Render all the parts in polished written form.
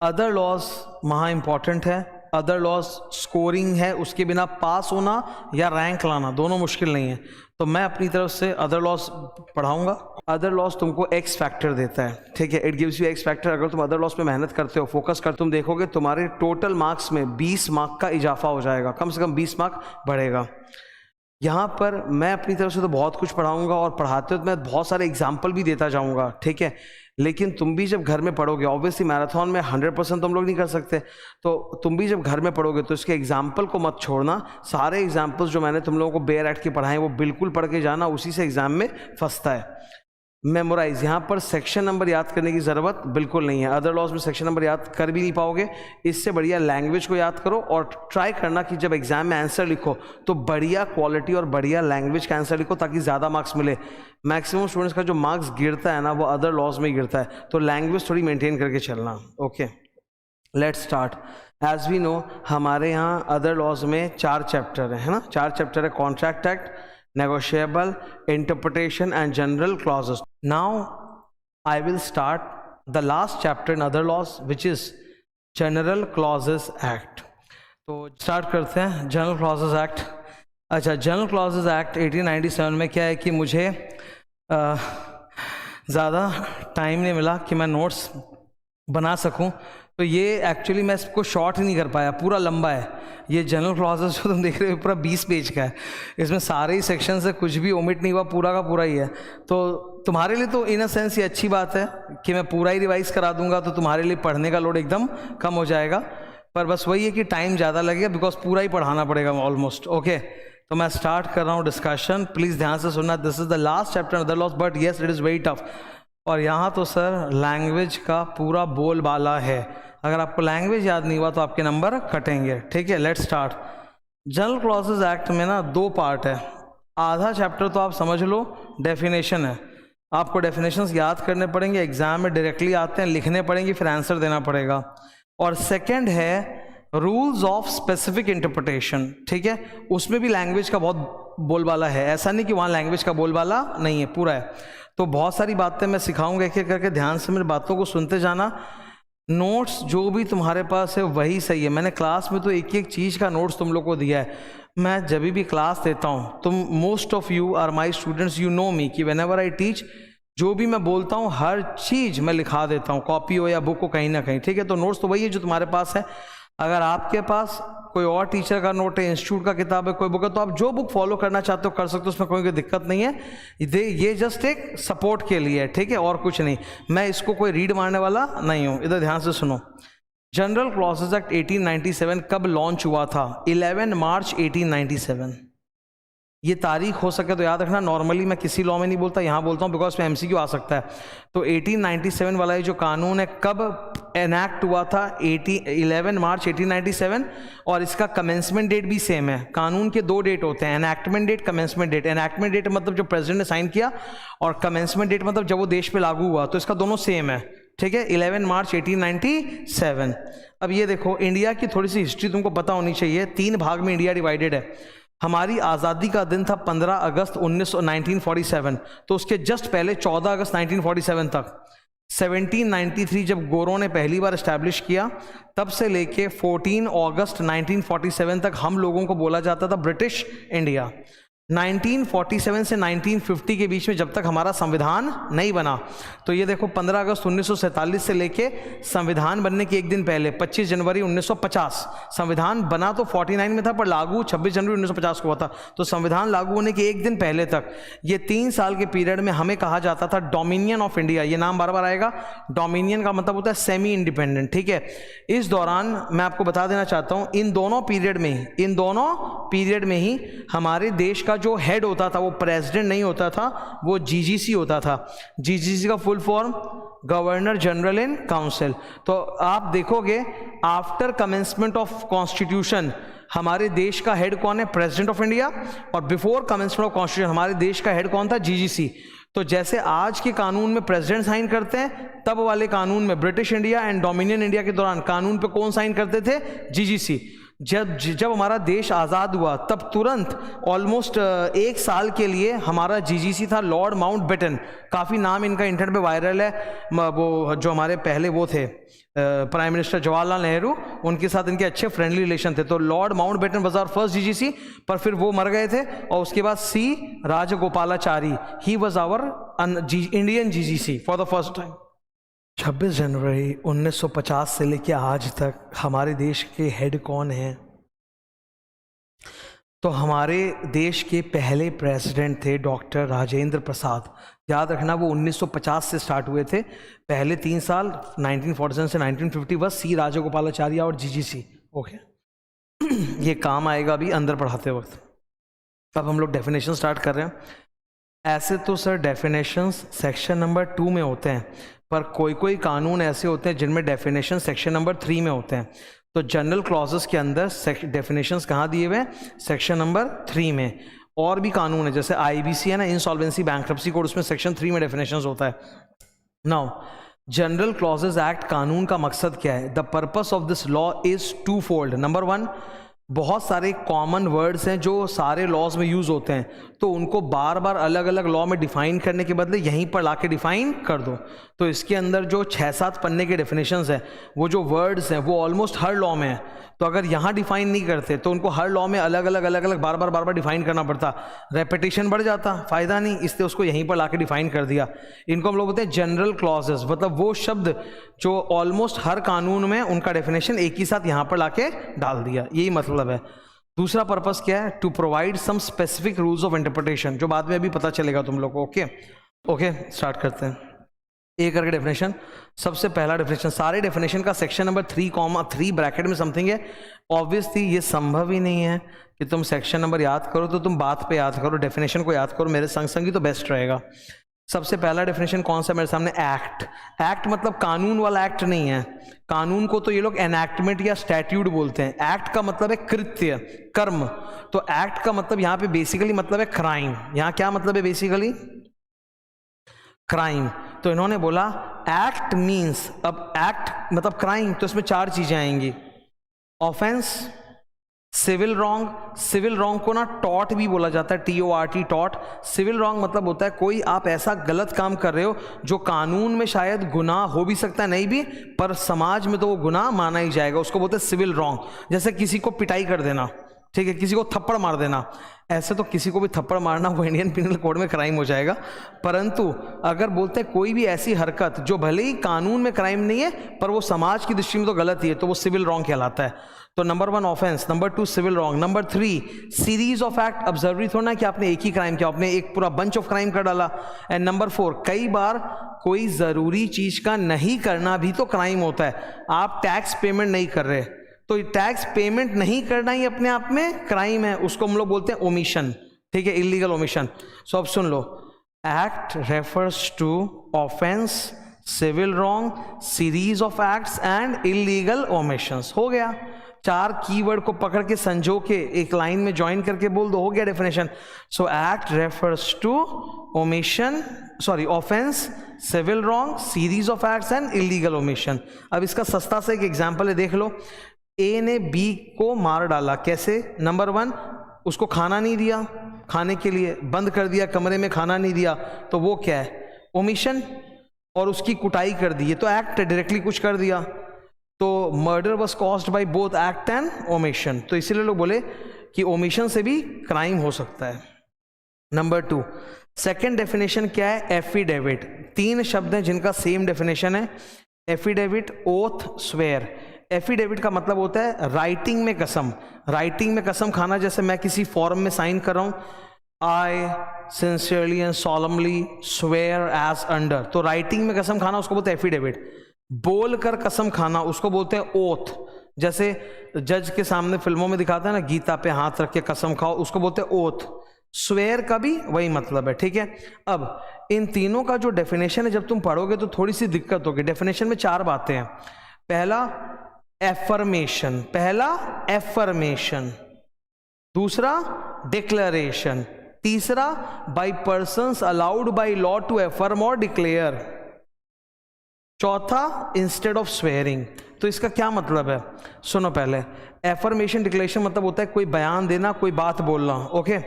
Other laws महा important है, other laws scoring है, उसके बिना पास होना या रैंक लाना दोनों मुश्किल नहीं है। तो मैं अपनी तरफ से अदर लॉज पढ़ाऊंगा। अदर लॉज तुमको एक्स फैक्टर देता है, ठीक है, it gives you x factor. अगर तुम अदर लॉज पे मेहनत करते हो, फोकस कर, तुम देखोगे तुम्हारे टोटल मार्क्स में 20 मार्क का इजाफा हो जाएगा, कम से कम 20 मार्क बढ़ेगा। यहाँ पर मैं अपनी तरफ से तो बहुत कुछ पढ़ाऊंगा और पढ़ाते हुए मैं बहुत सारे एग्जाम्पल भी देता जाऊंगा, ठीक है, लेकिन तुम भी जब घर में पढ़ोगे, ऑब्वियसली मैराथन में 100% तुम लोग नहीं कर सकते, तो तुम भी जब घर में पढ़ोगे तो इसके एग्जाम्पल को मत छोड़ना। सारे एग्जाम्पल्स जो मैंने तुम लोगों को बेयर एक्ट के पढ़ाए वो बिल्कुल पढ़ के जाना, उसी से एग्जाम में फंसता है। मेमोराइज, यहाँ पर सेक्शन नंबर याद करने की ज़रूरत बिल्कुल नहीं है। अदर लॉज में सेक्शन नंबर याद कर भी नहीं पाओगे, इससे बढ़िया लैंग्वेज को याद करो और ट्राई करना कि जब एग्जाम में आंसर लिखो तो बढ़िया क्वालिटी और बढ़िया लैंग्वेज का आंसर लिखो ताकि ज़्यादा मार्क्स मिले। मैक्सिमम स्टूडेंट्स का जो मार्क्स गिरता है ना वो अदर लॉज में गिरता है, तो लैंग्वेज थोड़ी मेंटेन करके चलना। Okay, let's start. As we know हमारे यहाँ अदर लॉज में 4 चैप्टर है ना, 4 चैप्टर है, contract act, negotiable, interpretation and general clauses. Now I will start the last chapter in other laws which is general clauses act. तो start करते हैं general clauses act. अच्छा, जनरल क्लॉजेज एक्ट 1897 में क्या है कि मुझे ज़्यादा टाइम नहीं मिला कि मैं नोट्स बना सकूं, तो ये एक्चुअली मैं इसको शॉर्ट ही नहीं कर पाया, पूरा लंबा है। ये जनरल क्लॉजेज जो तुम देख रहे हो पूरा 20 पेज का है, इसमें सारे ही सेक्शन से कुछ भी ओमिट नहीं हुआ, पूरा का पूरा ही है। तो तुम्हारे लिए तो इन अ सेंस ये अच्छी बात है कि मैं पूरा ही रिवाइज करा दूंगा, तो तुम्हारे लिए पढ़ने का लोड एकदम कम हो जाएगा, पर बस वही है कि टाइम ज़्यादा लगेगा बिकॉज पूरा ही पढ़ाना पड़ेगा ऑलमोस्ट। ओके, तो मैं स्टार्ट कर रहा हूँ डिस्कशन, प्लीज़ ध्यान से सुनना। This is the last chapter other laws, but yes it is very tough. और यहाँ तो सर लैंग्वेज का पूरा बोलबाला है, अगर आपको लैंग्वेज याद नहीं हुआ तो आपके नंबर कटेंगे, ठीक है। Let's start. General clauses act में ना 2 पार्ट है। आधा चैप्टर तो आप समझ लो डेफिनेशन है, आपको डेफिनेशंस याद करने पड़ेंगे, एग्जाम में डायरेक्टली आते हैं, लिखने पड़ेंगे, फिर आंसर देना पड़ेगा। और सेकंड है रूल्स ऑफ स्पेसिफिक इंटरप्रिटेशन, ठीक है, उसमें भी लैंग्वेज का बहुत बोलबाला है, ऐसा नहीं कि वहाँ लैंग्वेज का बोलबाला नहीं है, पूरा है। तो बहुत सारी बातें मैं सिखाऊंगा, एक एक करके ध्यान से मेरी बातों को सुनते जाना। नोट्स जो भी तुम्हारे पास है वही सही है। मैंने क्लास में तो एक एक चीज़ का नोट्स तुम लोग को दिया है। मैं जब भी क्लास देता हूँ, तुम most of you are my students, you know me, कि व्हेनेवर आई टीच जो भी मैं बोलता हूँ हर चीज़ मैं लिखा देता हूँ, कॉपी हो या बुक हो कहीं ना कहीं, ठीक है। तो नोट्स तो वही है जो तुम्हारे पास है। अगर आपके पास कोई और टीचर का नोट है, इंस्टीट्यूट का किताब है, कोई बुक है, तो आप जो बुक फॉलो करना चाहते हो कर सकते हो, उसमें कोई दिक्कत नहीं है। ये जस्ट एक सपोर्ट के लिए है, ठीक है, और कुछ नहीं। मैं इसको कोई रीड मारने वाला नहीं हूँ। इधर ध्यान से सुनो। जनरल क्लॉजेज एक्ट 1897 कब लॉन्च हुआ था? 11 मार्च 1897। ये तारीख हो सके तो याद रखना। नॉर्मली मैं किसी लॉ में नहीं बोलता, यहाँ बोलता हूँ बिकॉज में MCQ आ सकता है। तो 1897 वाला ये जो कानून है कब एनैक्ट हुआ था? 11 मार्च 1897। और इसका कमेंसमेंट डेट भी सेम है। कानून के 2 डेट होते हैं, enactment date, commencement date. Enactment date मतलब जब प्रेसिडेंट ने साइन किया, और कमेंसमेंट डेट मतलब जब वो देश पे लागू हुआ। तो इसका दोनों सेम है, ठीक है, 11 मार्च 1897। अब ये देखो, इंडिया की थोड़ी सी हिस्ट्री तुमको पता होनी चाहिए। 3 भाग में इंडिया डिवाइडेड है। हमारी आज़ादी का दिन था 15 अगस्त 1947, तो उसके जस्ट पहले 14 अगस्त 1947 तक 1793 जब गोरों ने पहली बार एस्टैब्लिश किया, तब से लेके 14 अगस्त 1947 तक हम लोगों को बोला जाता था ब्रिटिश इंडिया। 1947 से 1950 के बीच में जब तक हमारा संविधान नहीं बना, तो ये देखो 15 अगस्त 1947 से लेके संविधान बनने के एक दिन पहले 25 जनवरी 1950, संविधान बना तो 49 में था पर लागू 26 जनवरी 1950 को हुआ था। तो संविधान लागू होने के एक दिन पहले तक ये 3 साल के पीरियड में हमें कहा जाता था डोमिनियन ऑफ इंडिया। ये नाम बार बार आएगा। डोमिनियन का मतलब होता है सेमी इंडिपेंडेंट, ठीक है। इस दौरान मैं आपको बता देना चाहता हूँ, इन दोनों पीरियड में ही हमारे देश का जो हेड होता था वो प्रेसिडेंट नहीं होता था, वो GGC होता था। GGC का full form governor general in council. तो आप देखोगे आफ्टर कमेंसमेंट ऑफ कॉन्स्टिट्यूशन हमारे देश का हेड कौन है? President of India. और बिफोर कमेंसमेंट ऑफ कॉन्स्टिट्यूशन हमारे देश का हेड कौन था? GGC। तो जैसे आज के कानून में प्रेसिडेंट साइन करते हैं, तब वाले कानून में British India and dominion India के दौरान कानून पे कौन साइन करते थे? GGC। जब जब हमारा देश आज़ाद हुआ तब तुरंत ऑलमोस्ट 1 साल के लिए हमारा जीजीसी था लॉर्ड माउंटबेटन, काफ़ी नाम इनका इंटरनेट पे वायरल है। वो जो हमारे पहले वो थे प्राइम मिनिस्टर जवाहरलाल नेहरू, उनके साथ इनके अच्छे फ्रेंडली रिलेशन थे। तो Lord Mountbatten was our first GGC, पर फिर वो मर गए थे। और उसके बाद C Rajagopalachari, he was our Indian GGC for the first time. 26 जनवरी 1950 से लेकर आज तक हमारे देश के हेड कौन हैं? तो हमारे देश के पहले प्रेसिडेंट थे डॉक्टर राजेंद्र प्रसाद। याद रखना वो 1950 से स्टार्ट हुए थे। पहले 3 साल 1947 से 1950 बस सी राजगोपालाचारी और जीजीसी। ओके, ये काम आएगा अभी अंदर पढ़ाते वक्त। अब हम लोग डेफिनेशन स्टार्ट कर रहे हैं। ऐसे तो सर डेफिनेशंस सेक्शन नंबर 2 में होते हैं, पर कोई कोई कानून ऐसे होते हैं जिनमें डेफिनेशन सेक्शन नंबर 3 में होते हैं। तो जनरल क्लॉजेस के अंदर डेफिनेशंस कहाँ दिए हुए हैं? सेक्शन नंबर 3 में। और भी कानून है जैसे आईबीसी है ना, इंसॉल्वेंसी बैंक्रप्सी कोड, उसमें सेक्शन 3 में डेफिनेशंस होता है। नाउ जनरल क्लॉजेस एक्ट कानून का मकसद क्या है? The purpose of this law is twofold. Number 1, बहुत सारे कॉमन वर्ड्स हैं जो सारे लॉज में यूज़ होते हैं, तो उनको बार बार अलग अलग लॉ में डिफाइन करने के बदले यहीं पर लाके डिफाइन कर दो। तो इसके अंदर जो 6-7 पन्ने के डेफिनेशंस हैं, वो जो वर्ड्स हैं वो ऑलमोस्ट हर लॉ में है। तो अगर यहाँ डिफाइन नहीं करते तो उनको हर लॉ में अलग अलग बार बार डिफाइन करना पड़ता, रेपिटेशन बढ़ जाता, फ़ायदा नहीं, इसलिए उसको यहीं पर लाके डिफाइन कर दिया। इनको हम लोग बोलते हैं जनरल क्लॉजेस, मतलब वो शब्द जो ऑलमोस्ट हर कानून में उनका डेफिनेशन एक ही साथ यहाँ पर लाके डाल दिया, यही मतलब है। दूसरा पर्पस क्या है? To provide some specific rules of interpretation, जो बाद में अभी पता चलेगा तुम लोग को। ओके, स्टार्ट करते हैं एक करके डेफिनेशन। सबसे पहला डेफिनेशन, सारे डेफिनेशन का सेक्शन नंबर 3,3 ब्रैकेट में समथिंग है। ऑब्वियसली ये संभव ही नहीं है कि तुम सेक्शन नंबर याद करो, तो तुम बात पे याद करो, डेफिनेशन को याद करो मेरे संग संग ही, तो बेस्ट रहेगा। सबसे पहला डेफिनेशन कौन सा मेरे सामने? एक्ट। एक्ट मतलब कानून वाला एक्ट नहीं है। कानून को तो ये लोग एनैक्टमेंट या स्टैट्यूट बोलते हैं। एक्ट का मतलब है कृत्य, कर्म। तो एक्ट का मतलब यहाँ पे बेसिकली मतलब है क्राइम। यहाँ क्या मतलब है बेसिकली? क्राइम। तो इन्होंने बोला एक्ट मीन्स, अब एक्ट मतलब क्राइम, तो इसमें 4 चीजें आएंगी। Offence, civil wrong. Civil wrong को ना टॉट भी बोला जाता है, TORT, टॉट। सिविल रॉन्ग मतलब होता है कोई आप ऐसा गलत काम कर रहे हो जो कानून में शायद गुनाह हो भी सकता है, नहीं भी, पर समाज में तो वो गुनाह माना ही जाएगा, उसको बोलते हैं सिविल रॉन्ग। जैसे किसी को पिटाई कर देना, ठीक है, किसी को थप्पड़ मार देना। ऐसे तो किसी को भी थप्पड़ मारना वो इंडियन पिनल कोड में क्राइम हो जाएगा, परंतु अगर बोलते हैं कोई भी ऐसी हरकत जो भले ही कानून में क्राइम नहीं है पर वो समाज की दृष्टि में तो गलत ही है, तो वो सिविल रॉन्ग कहलाता है। तो number 1 offence, number 2 civil wrong, number 3 series of act. अब जरूरी थोड़ा ना कि आपने एक ही क्राइम किया, आपने एक पूरा बंच ऑफ क्राइम कर डाला। एंड नंबर 4 कई बार कोई जरूरी चीज का नहीं करना भी तो क्राइम होता है। आप टैक्स पेमेंट नहीं कर रहे, तो टैक्स पेमेंट नहीं करना ही अपने आप में क्राइम है, उसको हम लोग बोलते हैं ओमिशन, ठीक है, इलीगल ओमिशन। सो अब सुन लो, act refers to offence, civil wrong, series of acts and illegal omissions. हो गया, 4 कीवर्ड को पकड़ के संजो के एक लाइन में ज्वाइन करके बोल दो, हो गया definition. So act refers to omission, sorry offence, civil wrong, series of acts and illegal omission. अब इसका सस्ता सा एक एग्जांपल है, देख लो। ए ने बी को मार डाला, कैसे? नंबर 1 उसको खाना नहीं दिया, खाने के लिए बंद कर दिया, कमरे में खाना नहीं दिया, तो वो क्या है? ओमिशन। और उसकी कुटाई कर दी, तो एक्ट डायरेक्टली कुछ कर दिया। तो murder was caused by both act and omission, तो इसीलिए लोग बोले कि ओमिशन से भी क्राइम हो सकता है। नंबर 2 सेकेंड डेफिनेशन क्या है? एफिडेविट। 3 शब्द हैं जिनका सेम डेफिनेशन है, एफिडेविट, ओथ, स्वेयर। एफिडेविट का मतलब होता है राइटिंग में कसम। राइटिंग में कसम खाना, जैसे मैं किसी फॉर्म में साइन कर रहा हूं, I sincerely and solemnly swear as under, तो राइटिंग में कसम खाना उसको बोलते हैं एफिडेविट। बोल कर कसम खाना उसको बोलते हैं ओथ। जैसे जज के सामने फिल्मों में दिखाता है ना, गीता पे हाथ रख के कसम खाओ, उसको बोलते हैं ओथ। स्वेयर का भी वही मतलब है, ठीक है। अब इन तीनों का जो डेफिनेशन है जब तुम पढ़ोगे तो थोड़ी सी दिक्कत होगी। डेफिनेशन में 4 बातें हैं। पहला एफर्मेशन, दूसरा डिक्लेरेशन, तीसरा by persons allowed by law to affirm और डिक्लेयर, चौथा, इंस्टेड ऑफ स्वेयरिंग। तो इसका क्या मतलब है, सुनो पहले। एफर्मेशन डिक्लेरेशन मतलब होता है कोई बयान देना, कोई बात बोलना, ओके।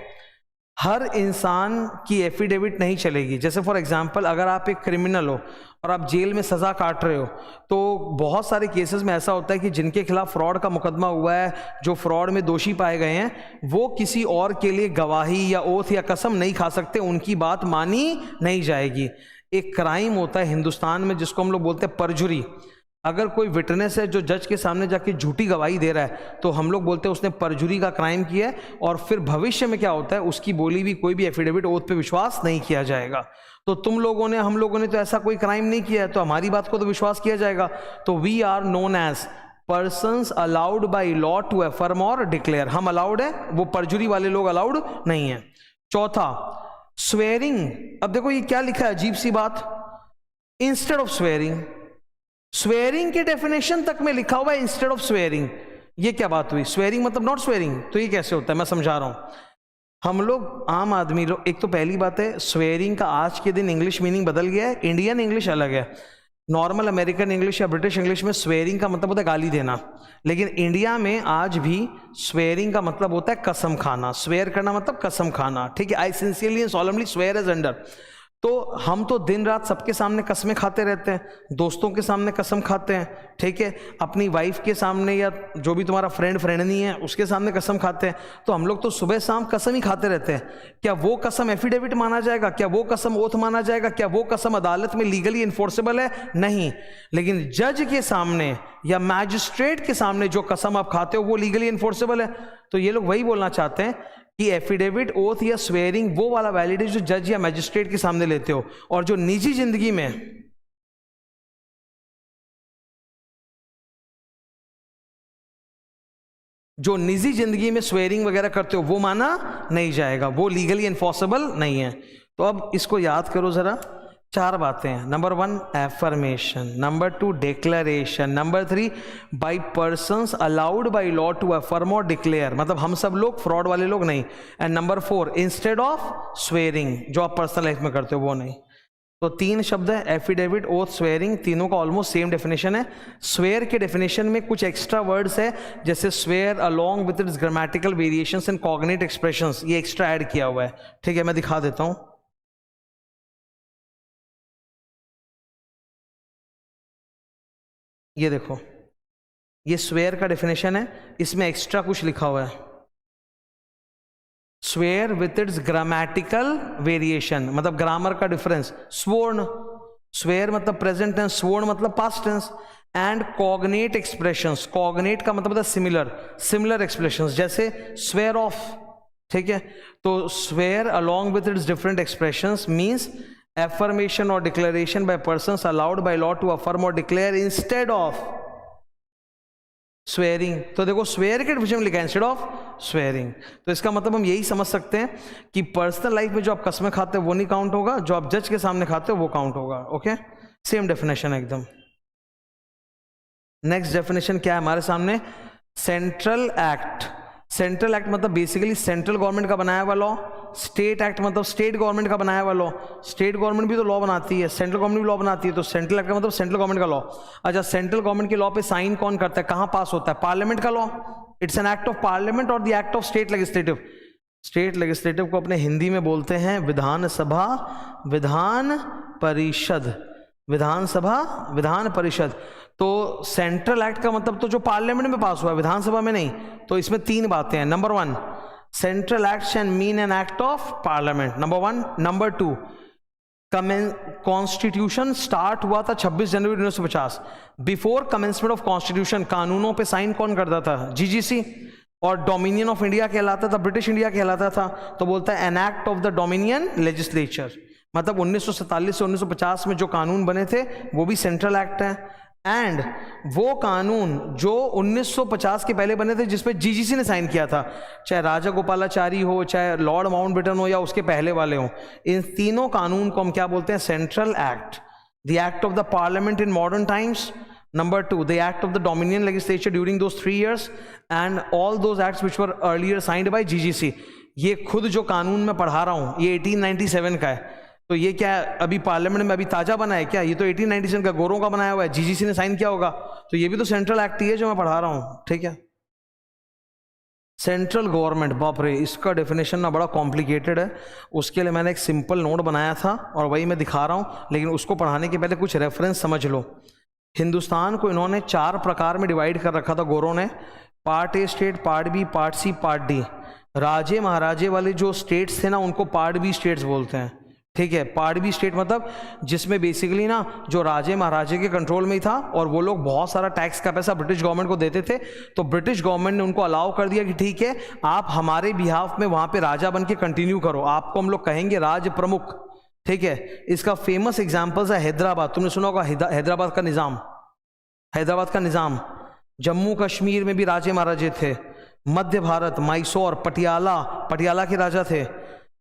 हर इंसान की एफिडेविट नहीं चलेगी। जैसे फॉर एग्जांपल अगर आप एक क्रिमिनल हो और आप जेल में सज़ा काट रहे हो, तो बहुत सारे केसेस में ऐसा होता है कि जिनके खिलाफ फ्रॉड का मुकदमा हुआ है, जो फ्रॉड में दोषी पाए गए हैं, वो किसी और के लिए गवाही या ओथ या कसम नहीं खा सकते, उनकी बात मानी नहीं जाएगी। एक क्राइम होता है हिंदुस्तान में जिसको हम लोग बोलते हैं परजुरी। अगर कोई विटनेस है जो जज के सामने जाके झूठी गवाही दे रहा है, तो हम लोग बोलते हैं उसने परजुरी का क्राइम किया है, और फिर भविष्य में क्या होता है, उसकी बोली भी कोई भी एफिडेविट ओथ पे विश्वास नहीं किया जाएगा। तो तुम लोगों ने, हम लोगों ने तो ऐसा कोई क्राइम नहीं किया है, तो हमारी बात को तो विश्वास किया जाएगा। तो we are known as persons allowed by law to affirm और डिक्लेयर। हम अलाउड है, वो परजुरी वाले लोग अलाउड नहीं है। चौथा, स्वेरिंग। अब देखो ये क्या लिखा है, अजीब सी बात, इंस्टेड ऑफ स्वेरिंग। स्वेरिंग के डेफिनेशन तक में लिखा हुआ है इंस्टेड ऑफ स्वेरिंग। ये क्या बात हुई, स्वेरिंग मतलब नॉट स्वेरिंग, तो ये कैसे होता है, मैं समझा रहा हूं। हम लोग आम आदमी लोग, एक तो पहली बात है स्वेरिंग का आज के दिन इंग्लिश मीनिंग बदल गया है, इंडियन इंग्लिश अलग है। नॉर्मल अमेरिकन इंग्लिश या ब्रिटिश इंग्लिश में स्वेरिंग का मतलब होता है गाली देना, लेकिन इंडिया में आज भी स्वेरिंग का मतलब होता है कसम खाना। स्वेयर करना मतलब कसम खाना, ठीक है। I sincerely and solemnly swear as under. तो हम तो दिन रात सबके सामने कसमें खाते रहते हैं, दोस्तों के सामने कसम खाते हैं, ठीक है, अपनी वाइफ के सामने या जो भी तुम्हारा फ्रेंडनी है उसके सामने कसम खाते हैं। तो हम लोग तो सुबह शाम कसम ही खाते रहते हैं। क्या वो कसम एफिडेविट माना जाएगा, क्या वो कसम ओथ माना जाएगा, क्या वो कसम अदालत में लीगली इन्फोर्सेबल है? नहीं। लेकिन जज के सामने या मैजिस्ट्रेट के सामने जो कसम आप खाते हो वो लीगली इन्फोर्सेबल है। तो ये लोग वही बोलना चाहते हैं कि एफिडेविट, ओथ या स्वेरिंग वो वाला वैलिड है जो जज या मैजिस्ट्रेट के सामने लेते हो, और जो निजी जिंदगी में स्वेरिंग वगैरह करते हो वो माना नहीं जाएगा, वो लीगली एनफोर्सेबल नहीं है। तो अब इसको याद करो जरा, चार बातें हैं। Number 1 affirmation, number 2 declaration, number 3 by persons allowed by law to affirm और डिक्लेयर, मतलब हम सब लोग, फ्रॉड वाले लोग नहीं, and number 4 instead of swearing, जो आप पर्सनल लाइफ में करते हो वो नहीं। तो 3 शब्द है, एफिडेविट, ओथ, स्वेरिंग, तीनों का ऑलमोस्ट सेम डेफिनेशन है। स्वेयर के डेफिनेशन में कुछ एक्स्ट्रा वर्ड्स है, जैसे swear along with its grammatical variations and cognate expressions, ये एक्स्ट्रा ऐड किया हुआ है, ठीक है। मैं दिखा देता हूं, ये देखो, ये स्वेयर का डेफिनेशन है, इसमें एक्स्ट्रा कुछ लिखा हुआ है। Swear with its grammatical variation, मतलब ग्रामर का डिफरेंस। स्वर्ण, स्वेयर मतलब प्रेजेंट टेंस, स्वर्ण मतलब past tense. And cognate expressions, cognate का मतलब सिमिलर, सिमिलर एक्सप्रेशंस, जैसे स्वेयर ऑफ, ठीक है। तो swear along with its different expressions means affirmation or declaration by persons allowed by law to affirm or declare instead of swearing। तो देखो swear के definition में लिखा है इंस्टेड ऑफ स्वेरिंग। तो इसका मतलब हम यही समझ सकते हैं कि पर्सनल लाइफ में जो आप कसमें खाते हो वो नहीं काउंट होगा, जो आप जज के सामने खाते हो वो काउंट होगा, ओके। सेम डेफिनेशन एकदम। नेक्स्ट डेफिनेशन क्या है हमारे सामने, सेंट्रल एक्ट। सेंट्रल एक्ट मतलब बेसिकली सेंट्रल गवर्नमेंट का बनाया हुआ लॉ। स्टेट एक्ट मतलब स्टेट गवर्नमेंट का बनाया हुआ लॉ। स्टेट गवर्नमेंट भी तो लॉ बनाती है, सेंट्रल गवर्नमेंट भी लॉ बनाती है, तो सेंट्रल एक्ट का मतलब सेंट्रल गवर्नमेंट का लॉ। अच्छा, सेंट्रल गवर्नमेंट के लॉ पे साइन कौन करता है, कहां पास होता है? पार्लियामेंट का law. It's an act of parliament और the act of state legislative. State legislative को अपने हिंदी में बोलते हैं विधानसभा, विधान परिषद, विधानसभा, विधान परिषद। तो सेंट्रल एक्ट का मतलब तो जो पार्लियामेंट में पास हुआ है, विधानसभा में नहीं। तो इसमें 3 बातें हैं। Number 1 central act can mean N act of parliament, number 1। Number 2 constitution start हुआ था 26 जनवरी 1950। बिफोर कमेंसमेंट ऑफ कॉन्स्टिट्यूशन कानूनों पे साइन कौन करता था? जीजीसी। और डोमिनियन ऑफ इंडिया कहलाता था, ब्रिटिश इंडिया कहलाता था। तो बोलता है N act of the dominion legislature, मतलब 1947 से 1950 में जो कानून बने थे वो भी सेंट्रल एक्ट है। एंड वो कानून जो 1950 के पहले बने थे जिसपे जीजीसी ने साइन किया था, चाहे राजा गोपालाचारी हो, चाहे लॉर्ड माउंटबेटन हो, या उसके पहले वाले हो, इन तीनों कानून को हम क्या बोलते हैं? Central act. The act of the parliament in modern times, number 2 the act of the dominion legislature during those 3 years, and all those acts which were earlier signed by GGC. ये खुद जो कानून मैं पढ़ा रहा हूं ये 1897 का है। तो ये क्या है, अभी पार्लियामेंट में अभी ताजा बना है क्या? ये तो 1897 का गोरों का बनाया हुआ है, जीजीसी ने साइन किया होगा, तो ये भी तो सेंट्रल एक्ट ही है जो मैं पढ़ा रहा हूँ, ठीक है। सेंट्रल गवर्नमेंट, बाप रे, इसका डेफिनेशन ना बड़ा कॉम्प्लिकेटेड है, उसके लिए मैंने एक सिंपल नोट बनाया था और वही मैं दिखा रहा हूँ, लेकिन उसको पढ़ाने के पहले कुछ रेफरेंस समझ लो। हिंदुस्तान को इन्होंने 4 प्रकार में डिवाइड कर रखा था गोरों ने, part A state, part B, part C, part D. राजे महाराजे वाले जो स्टेट्स थे ना, उनको पार्ट बी स्टेट्स बोलते हैं, ठीक है। पार्ट बी स्टेट मतलब जिसमें बेसिकली ना जो राजे महाराजे के कंट्रोल में ही था और वो लोग बहुत सारा टैक्स का पैसा ब्रिटिश गवर्नमेंट को देते थे, तो ब्रिटिश गवर्नमेंट ने उनको अलाउ कर दिया कि ठीक है, आप हमारे बिहाफ में वहां पे राजा बन के कंटिन्यू करो, आपको हम लोग कहेंगे राज प्रमुख, ठीक है। इसका फेमस एग्जाम्पल्स है हैदराबाद, तुमने सुना होगा हैदराबाद का निज़ाम, हैदराबाद का निज़ाम। जम्मू कश्मीर में भी राजे महाराजे थे, मध्य भारत मैसूर, पटियाला के राजा थे,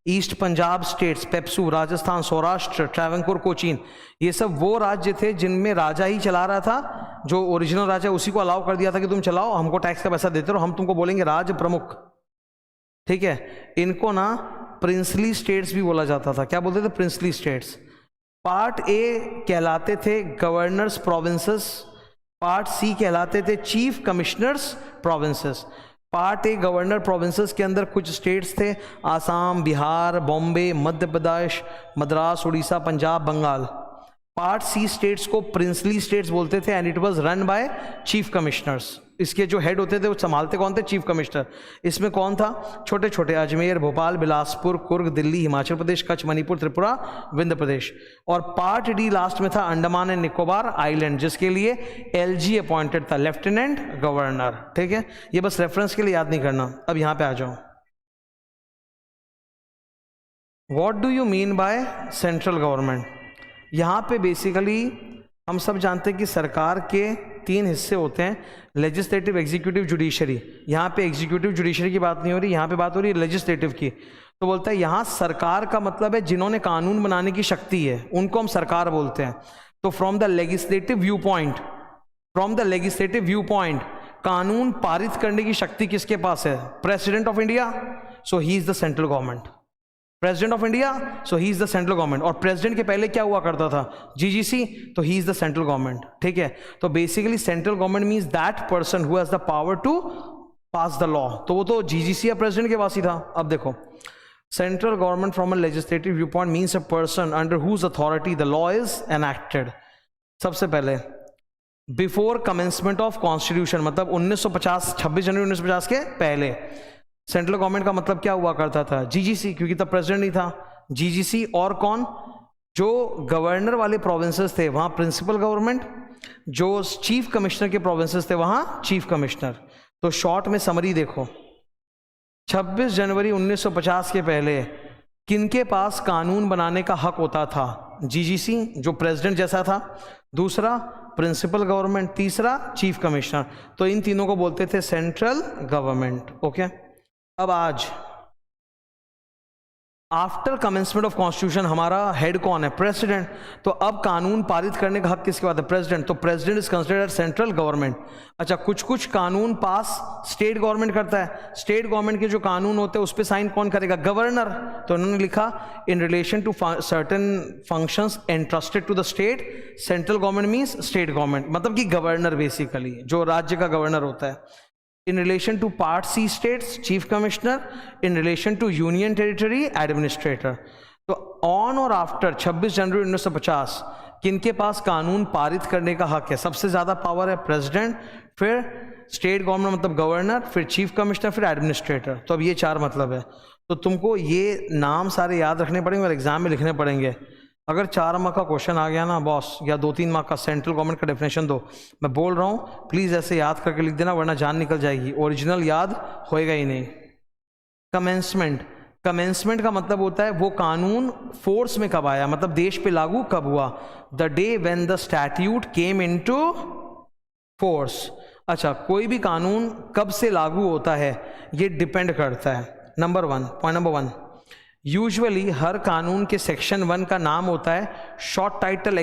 ईस्ट पंजाब स्टेट्स, पेप्सू, राजस्थान, सौराष्ट्र, ट्रैवंकोर, कोचीन, ये सब वो राज्य थे जिनमें राजा ही चला रहा था, जो ओरिजिनल राजा उसी को अलाउ कर दिया था कि तुम चलाओ, हमको टैक्स का पैसा देते रहो, हम तुमको बोलेंगे राज प्रमुख, ठीक है। इनको ना प्रिंसली स्टेट्स भी बोला जाता था, क्या बोलते थे? Princely states. पार्ट ए कहलाते थे गवर्नर्स प्रोविंसेस, पार्ट सी कहलाते थे chief commissioners provinces. Part A governor provinces के अंदर कुछ स्टेट्स थे, Assam, Bihar, Bombay, Madhya Pradesh, Madras, Orissa, Punjab, Bengal. Part C states को प्रिंसली स्टेट्स बोलते थे and it was run by chief commissioners. इसके जो हेड होते थे वो संभालते कौन थे? Chief commissioner. इसमें कौन था? छोटे छोटे अजमेर, भोपाल, बिलासपुर, कुर्ग, दिल्ली, हिमाचल प्रदेश, कच्छ, मणिपुर, त्रिपुरा, विंध्य प्रदेश। और पार्ट डी लास्ट में था अंडमान एंड निकोबार आइलैंड, जिसके लिए एलजी अपॉइंटेड था, लेफ्टिनेंट गवर्नर, ठीक है। ये बस रेफरेंस के लिए याद नहीं करना। अब यहां पे आ जाओ, what do you mean by central government? यहाँ पे बेसिकली हम सब जानते हैं कि सरकार के 3 हिस्से होते हैं, लेजिस्लेटिव, एग्जीक्यूटिव, जुडिशरी। यहाँ पे एग्जीक्यूटिव जुडिशरी की बात नहीं हो रही, यहाँ पे बात हो रही है लेजिस्लेटिव की। तो बोलता है यहाँ सरकार का मतलब है जिन्होंने कानून बनाने की शक्ति है, उनको हम सरकार बोलते हैं। तो from the legislative view point कानून पारित करने की शक्ति किसके पास है? President of India, so he is the central government. President of India, so he is the central government. और प्रेसिडेंट के पहले क्या हुआ करता था? जीजीसी, तो he is the central government, ठीक है। तो basically central government means that person who has the power to pass the law. तो वो तो जीजीसी या प्रेसिडेंट के पास ही था। अब देखो, central government from a legislative view point means a person under whose authority the law is enacted. सबसे पहले बिफोर कमेंसमेंट ऑफ कॉन्स्टिट्यूशन, मतलब 1950, 26 जनवरी 1950 के पहले सेंट्रल गवर्नमेंट का मतलब क्या हुआ करता था? जीजीसी, क्योंकि तब प्रेसिडेंट नहीं था। जीजीसी और कौन? जो गवर्नर वाले प्रोविंसेस थे वहां प्रिंसिपल गवर्नमेंट, जो चीफ कमिश्नर के प्रोविंसेस थे वहां चीफ कमिश्नर। तो शॉर्ट में समरी देखो, 26 जनवरी 1950 के पहले किनके पास कानून बनाने का हक होता था? जीजीसी, जो प्रेसिडेंट जैसा था, दूसरा प्रिंसिपल गवर्नमेंट, तीसरा चीफ कमिश्नर। तो इन तीनों को बोलते थे सेंट्रल गवर्नमेंट, ओके। अब आज आफ्टर कमेंसमेंट ऑफ कॉन्स्टिट्यूशन हमारा हेड कौन है? प्रेसिडेंट। तो अब कानून पारित करने का हक किसके पास है? प्रेसिडेंट। तो president is considered central government. अच्छा, कुछ कानून पास स्टेट गवर्नमेंट करता है। स्टेट गवर्नमेंट के जो कानून होते हैं उस पर साइन कौन करेगा? गवर्नर। तो उन्होंने लिखा in relation to certain functions entrusted to the state, central government means state government, मतलब कि गवर्नर, बेसिकली जो राज्य का गवर्नर होता है। In relation to Part C states, Chief Commissioner. In relation to Union Territory, Administrator. तो on और after 26 जनवरी 1950 किनके पास कानून पारित करने का हक है? सबसे ज्यादा पावर है प्रेसिडेंट, फिर स्टेट गवर्नमेंट मतलब गवर्नर, फिर चीफ कमिश्नर, फिर एडमिनिस्ट्रेटर। तो अब ये 4 मतलब है। तो तुमको ये नाम सारे याद रखने पड़ेंगे और एग्जाम में लिखने पड़ेंगे। अगर 4 मार्क का क्वेश्चन आ गया ना बॉस, या 2-3 मार्क का, सेंट्रल गवर्नमेंट का डेफिनेशन दो, मैं बोल रहा हूँ प्लीज ऐसे याद करके लिख देना, वरना जान निकल जाएगी, ओरिजिनल याद होएगा ही नहीं। कमेंसमेंट का मतलब होता है वो कानून फोर्स में कब आया, मतलब देश पे लागू कब हुआ? The day when the statute came into force. अच्छा, कोई भी कानून कब से लागू होता है ये डिपेंड करता है। पॉइंट नंबर 1, यूजुअली हर कानून के सेक्शन 1 का नाम होता है short title,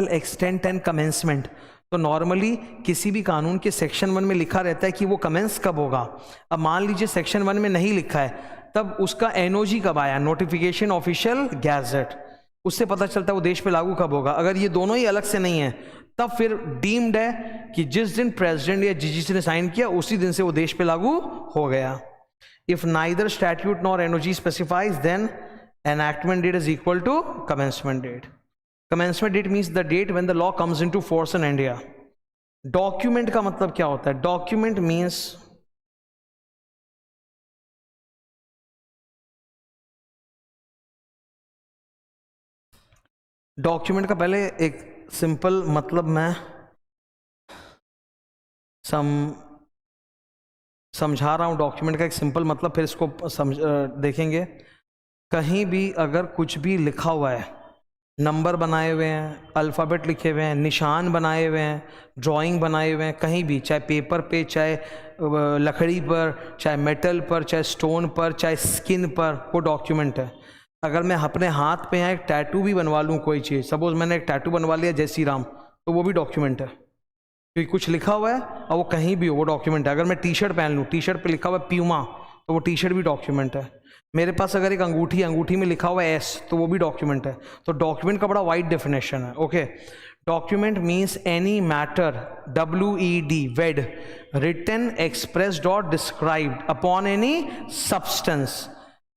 extent and commencement. तो नॉर्मली किसी भी कानून के सेक्शन 1 में लिखा रहता है कि वो कमेंस कब होगा। अब मान लीजिए सेक्शन 1 में नहीं लिखा है, तब उसका एनओजी कब आया, नोटिफिकेशन ऑफिशियल गैजेट, उससे पता चलता है वो देश पे लागू कब होगा। अगर ये दोनों ही अलग से नहीं है तब फिर डीम्ड है कि जिस दिन प्रेसिडेंट या जीजीसी ने साइन किया उसी दिन से वो देश पे लागू हो गया। If neither statute nor NOG specifies then enactment date is equal to commencement date. Commencement date means the date when the law comes into force in India. Document का मतलब क्या होता है? Document means डॉक्यूमेंट का पहले एक simple मतलब मैं समझा रहा हूँ। डॉक्यूमेंट का एक सिंपल मतलब, फिर इसको देखेंगे। कहीं भी अगर कुछ भी लिखा हुआ है, नंबर बनाए हुए हैं, अल्फ़ाबेट लिखे हुए हैं, निशान बनाए हुए हैं, ड्राइंग बनाए हुए हैं, कहीं भी, चाहे पेपर पे, चाहे लकड़ी पर, चाहे मेटल पर, चाहे स्टोन पर, चाहे स्किन पर, वो डॉक्यूमेंट है। अगर मैं अपने हाथ पे यहाँ एक टैटू भी बनवा लूँ कोई चीज़, सपोज मैंने एक टैटू बनवा लिया जय श्री राम, तो वो भी डॉक्यूमेंट है, क्योंकि कुछ लिखा हुआ है और वो कहीं भी हो, वो डॉक्यूमेंट है। अगर मैं टी शर्ट पहन लूँ, टी शर्ट पे लिखा हुआ है प्यूमा, तो वो टी शर्ट भी डॉक्यूमेंट है। मेरे पास अगर एक अंगूठी, अंगूठी में लिखा हुआ है एस, तो वो भी डॉक्यूमेंट है। तो डॉक्यूमेंट का बड़ा वाइड डेफिनेशन है। Okay, document means any matter, WED, वेड, रिटन, एक्सप्रेस्ड और described upon any substance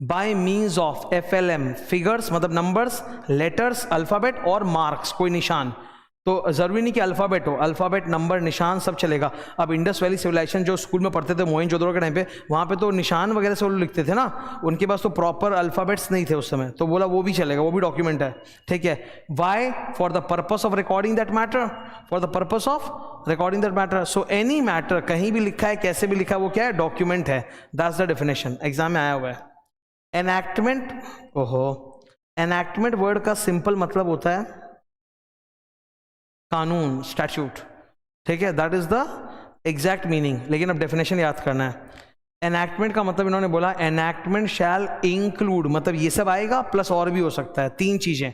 by means of FLM, figures मतलब नंबर्स, लेटर्स, अल्फ़ाबेट और मार्क्स, कोई निशान। तो जरूरी नहीं कि अल्फ़ाबेट हो, अल्फ़ाबेट, नंबर, निशान सब चलेगा। अब इंडस वैली सिविलाइजेशन जो स्कूल में पढ़ते थे मोहनजोदड़ो के टाइम पे, वहाँ पे तो निशान वगैरह से वो लिखते थे ना, उनके पास तो प्रॉपर अल्फ़ाबेट्स नहीं थे उस समय, तो बोला वो भी चलेगा, वो भी डॉक्यूमेंट है। ठीक है, why? For the purpose of recording that matter, for the purpose of recording that matter. So any matter, कहीं भी लिखा है, कैसे भी लिखा है, वो क्या है? डॉक्यूमेंट है। दैट्स द डेफिनेशन, एग्जाम में आया हुआ है। एनैक्टमेंट, ओहो, एनैक्टमेंट वर्ड का सिंपल मतलब होता है कानून, स्टैट्यूट। ठीक है, that is the exact meaning, लेकिन अब डेफिनेशन याद करना है। एनैक्टमेंट का मतलब इन्होंने बोला एनैक्टमेंट शैल इंक्लूड, मतलब ये सब आएगा प्लस और भी हो सकता है, तीन चीजें।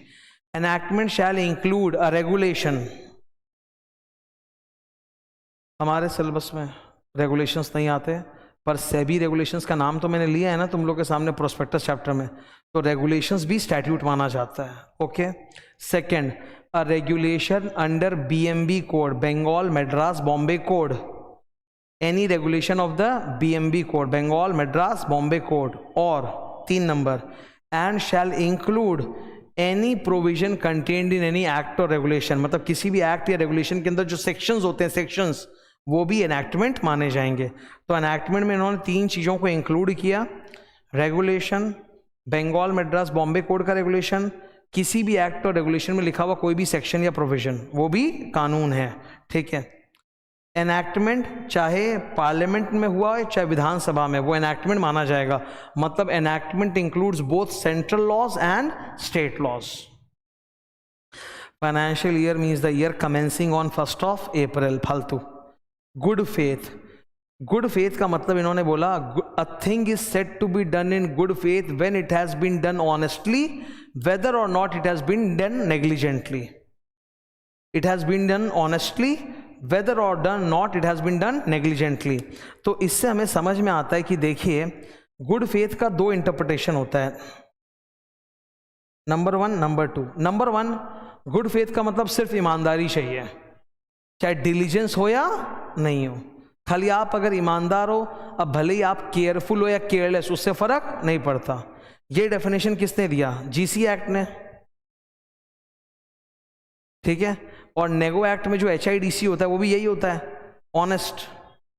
Enactment shall include a regulation, हमारे सिलेबस में रेगुलेशंस नहीं आते, पर सेबी रेगुलेशंस का नाम तो मैंने लिया है ना तुम लोग के सामने प्रोस्पेक्टस चैप्टर में, तो रेगुलेशंस भी स्टैट्यूट माना जाता है। Okay, second, a regulation under BMB code, Bengal, Madras, Bombay code, any regulation of the BMB code, Bengal, Madras, Bombay code, और 3 number, and shall include any provision contained in any act or regulation, मतलब किसी भी act या regulation के अंदर जो sections होते हैं, सेक्शंस, वो भी एनैक्टमेंट माने जाएंगे। तो एनैक्टमेंट में इन्होंने 3 चीज़ों को इंक्लूड किया, रेगुलेशन, बंगाल, मद्रास, बॉम्बे कोड का रेगुलेशन, किसी भी एक्ट और रेगुलेशन में लिखा हुआ कोई भी सेक्शन या प्रोविजन, वो भी कानून है। ठीक है, एनैक्टमेंट चाहे पार्लियामेंट में हुआ है चाहे विधानसभा में, वो एनैक्टमेंट माना जाएगा। मतलब enactment includes both central laws and state laws. Financial year means the year commencing on 1 April, फालतू। गुड फेथ, गुड फेथ का मतलब इन्होंने बोला a thing is said to be done in good faith when it has been done honestly, whether or not it has been done negligently. It has been done honestly, whether or done not it has been done negligently. तो इससे हमें समझ में आता है कि देखिए good faith का 2 इंटरप्रिटेशन होता है, number 1, number 2। Number 1, good faith का मतलब सिर्फ ईमानदारी चाहिए, चाहे डिलीजेंस हो या नहीं हो, खाली आप अगर ईमानदार हो, अब भले ही आप केयरफुल हो या केयरलेस, उससे फर्क नहीं पड़ता। ये डेफिनेशन किसने दिया? GC एक्ट ने। ठीक है, और नेगो एक्ट में जो HIDC होता है वो भी यही होता है, ऑनेस्ट,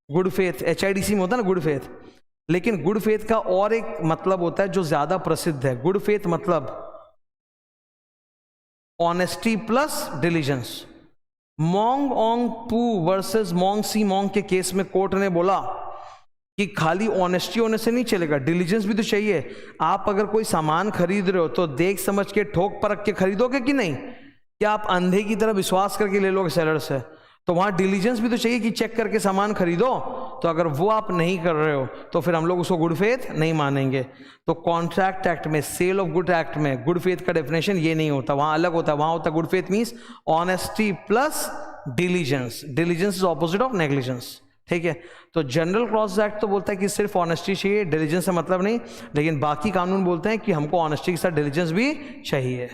गुड फेथ। HIDC में होता है ना गुड फेथ, लेकिन गुड फेथ का और एक मतलब होता है जो ज्यादा प्रसिद्ध है। गुड फेथ मतलब ऑनेस्टी प्लस डिलीजेंस। मोंग ओंग पू वर्सेस मोंग सी मोंग के केस में कोर्ट ने बोला कि खाली ऑनेस्टी होने से नहीं चलेगा, डिलीजेंस भी तो चाहिए। आप अगर कोई सामान खरीद रहे हो तो देख समझ के, ठोक परख के खरीदोगे कि नहीं? क्या आप अंधे की तरह विश्वास करके ले लोगे सेलर से? तो वहां डिलीजेंस भी तो चाहिए कि चेक करके सामान खरीदो। तो अगर वो आप नहीं कर रहे हो तो फिर हम लोग उसको गुड फेथ नहीं मानेंगे। तो कॉन्ट्रैक्ट एक्ट में, सेल ऑफ गुड एक्ट में गुड फेथ का डेफिनेशन ये नहीं होता, वहां अलग होता है। वहां होता है good faith means honesty plus diligence. Diligence is opposite of negligence. ठीक है। तो जनरल क्लॉज एक्ट तो बोलता है कि सिर्फ ऑनेस्टी चाहिए, डिलीजेंस से मतलब नहीं, लेकिन बाकी कानून बोलते हैं कि हमको ऑनेस्टी के साथ डिलीजेंस भी चाहिए।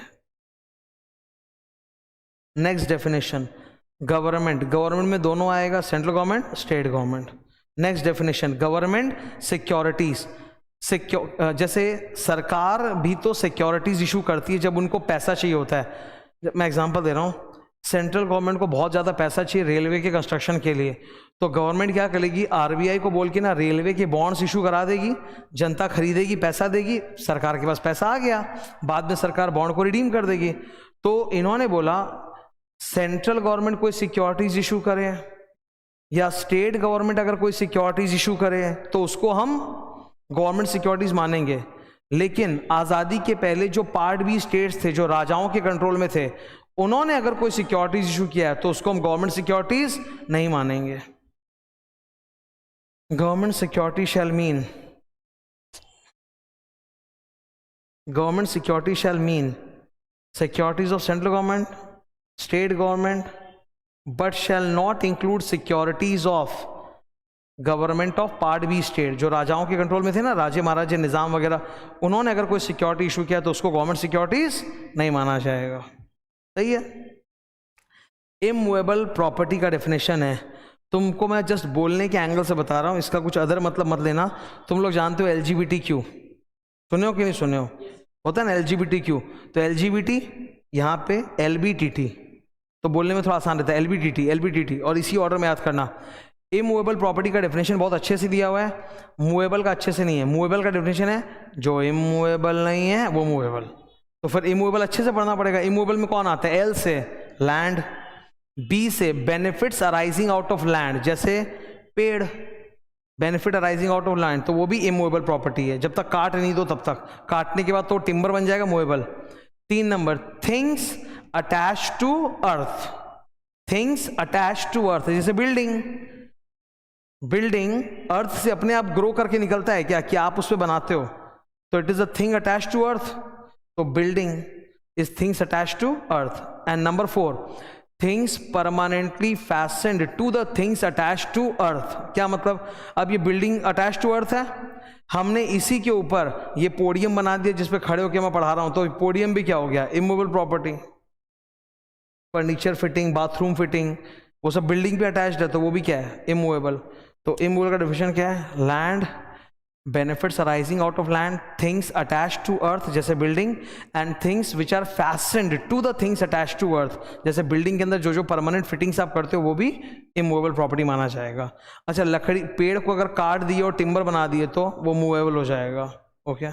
नेक्स्ट डेफिनेशन, गवर्नमेंट, गवर्नमेंट में दोनों आएगा, central government, state government. Next definition, government securities, जैसे सरकार भी तो सिक्योरिटीज इशू करती है जब उनको पैसा चाहिए होता है। मैं एग्जांपल दे रहा हूँ, सेंट्रल गवर्नमेंट को बहुत ज़्यादा पैसा चाहिए रेलवे के कंस्ट्रक्शन के लिए, तो गवर्नमेंट क्या करेगी, आरबीआई को बोल के ना रेलवे के बॉन्ड्स इशू करा देगी, जनता खरीदेगी, पैसा देगी, सरकार के पास पैसा आ गया, बाद में सरकार बॉन्ड को रिडीम कर देगी। तो इन्होंने बोला सेंट्रल गवर्नमेंट कोई सिक्योरिटीज इशू करे या स्टेट गवर्नमेंट अगर कोई सिक्योरिटीज इशू करे तो उसको हम गवर्नमेंट सिक्योरिटीज मानेंगे, लेकिन आज़ादी के पहले जो पार्ट बी स्टेट्स थे जो राजाओं के कंट्रोल में थे, उन्होंने अगर कोई सिक्योरिटीज इशू किया है तो उसको हम गवर्नमेंट सिक्योरिटीज नहीं मानेंगे। Government security shall mean, government security shall mean securities of central government, state government, but shall not include securities of government of part B state, जो राजाओं के कंट्रोल में थे ना, राजे महाराजे निज़ाम वगैरह, उन्होंने अगर कोई सिक्योरिटी इशू किया तो उसको गवर्नमेंट सिक्योरिटीज नहीं माना जाएगा। सही है। इमूवेबल प्रॉपर्टी का डेफिनेशन है, तुमको मैं जस्ट बोलने के एंगल से बता रहा हूँ, इसका कुछ अदर मतलब मत लेना। तुम लोग जानते हो LGBTQ, सुने हो कि नहीं सुने हो, होता है ना LGBTQ, तो LGBT यहाँ पे LBTT, तो बोलने में थोड़ा आसान रहता है, LBTT और इसी ऑर्डर में याद करना। इमूवेबल प्रॉपर्टी का डेफिनेशन बहुत अच्छे से दिया हुआ है, मूवेबल का अच्छे से नहीं है। मूवेबल का डेफिनेशन है जो इमूवेबल नहीं है वो मूवेबल, तो फिर इमूवेबल अच्छे से पढ़ना पड़ेगा। इमूवेबल में कौन आता है, L से लैंड, B से benefits arising out of land, जैसे पेड़, benefit arising out of land, तो वो भी इमूवेबल प्रॉपर्टी है, जब तक काट नहीं दो तब तक, काटने के बाद तो टिम्बर बन जाएगा movable. 3 number, things attach to earth, things attach to earth, जैसे बिल्डिंग, बिल्डिंग अर्थ से अपने आप ग्रो करके निकलता है क्या आप उस पर बनाते हो, तो it is a thing attach to earth, तो building is things attach to earth. And number 4, things permanently fastened to the things attach to earth. क्या मतलब, अब ये बिल्डिंग अटैच टू अर्थ है, हमने इसी के ऊपर ये पोडियम बना दिया जिसपे खड़े होकर मैं पढ़ा रहा हूं, तो पोडियम भी क्या हो गया, immovable property. Furniture fitting, bathroom fitting, वो सब बिल्डिंग पे अटैच्ड है, तो वो भी क्या है, इमूवेबल। तो इमूवेबल का डेफिनेशन क्या है, land, benefits arising out of land, things attached to earth जैसे building, and things which are fastened to the things attached to earth, जैसे बिल्डिंग के अंदर जो जो परमानेंट फिटिंग्स आप करते हो वो भी इमूवेबल प्रॉपर्टी माना जाएगा। अच्छा, लकड़ी, पेड़ को अगर काट दिए और टिम्बर बना दिए तो वो मूवेबल हो जाएगा। ओके।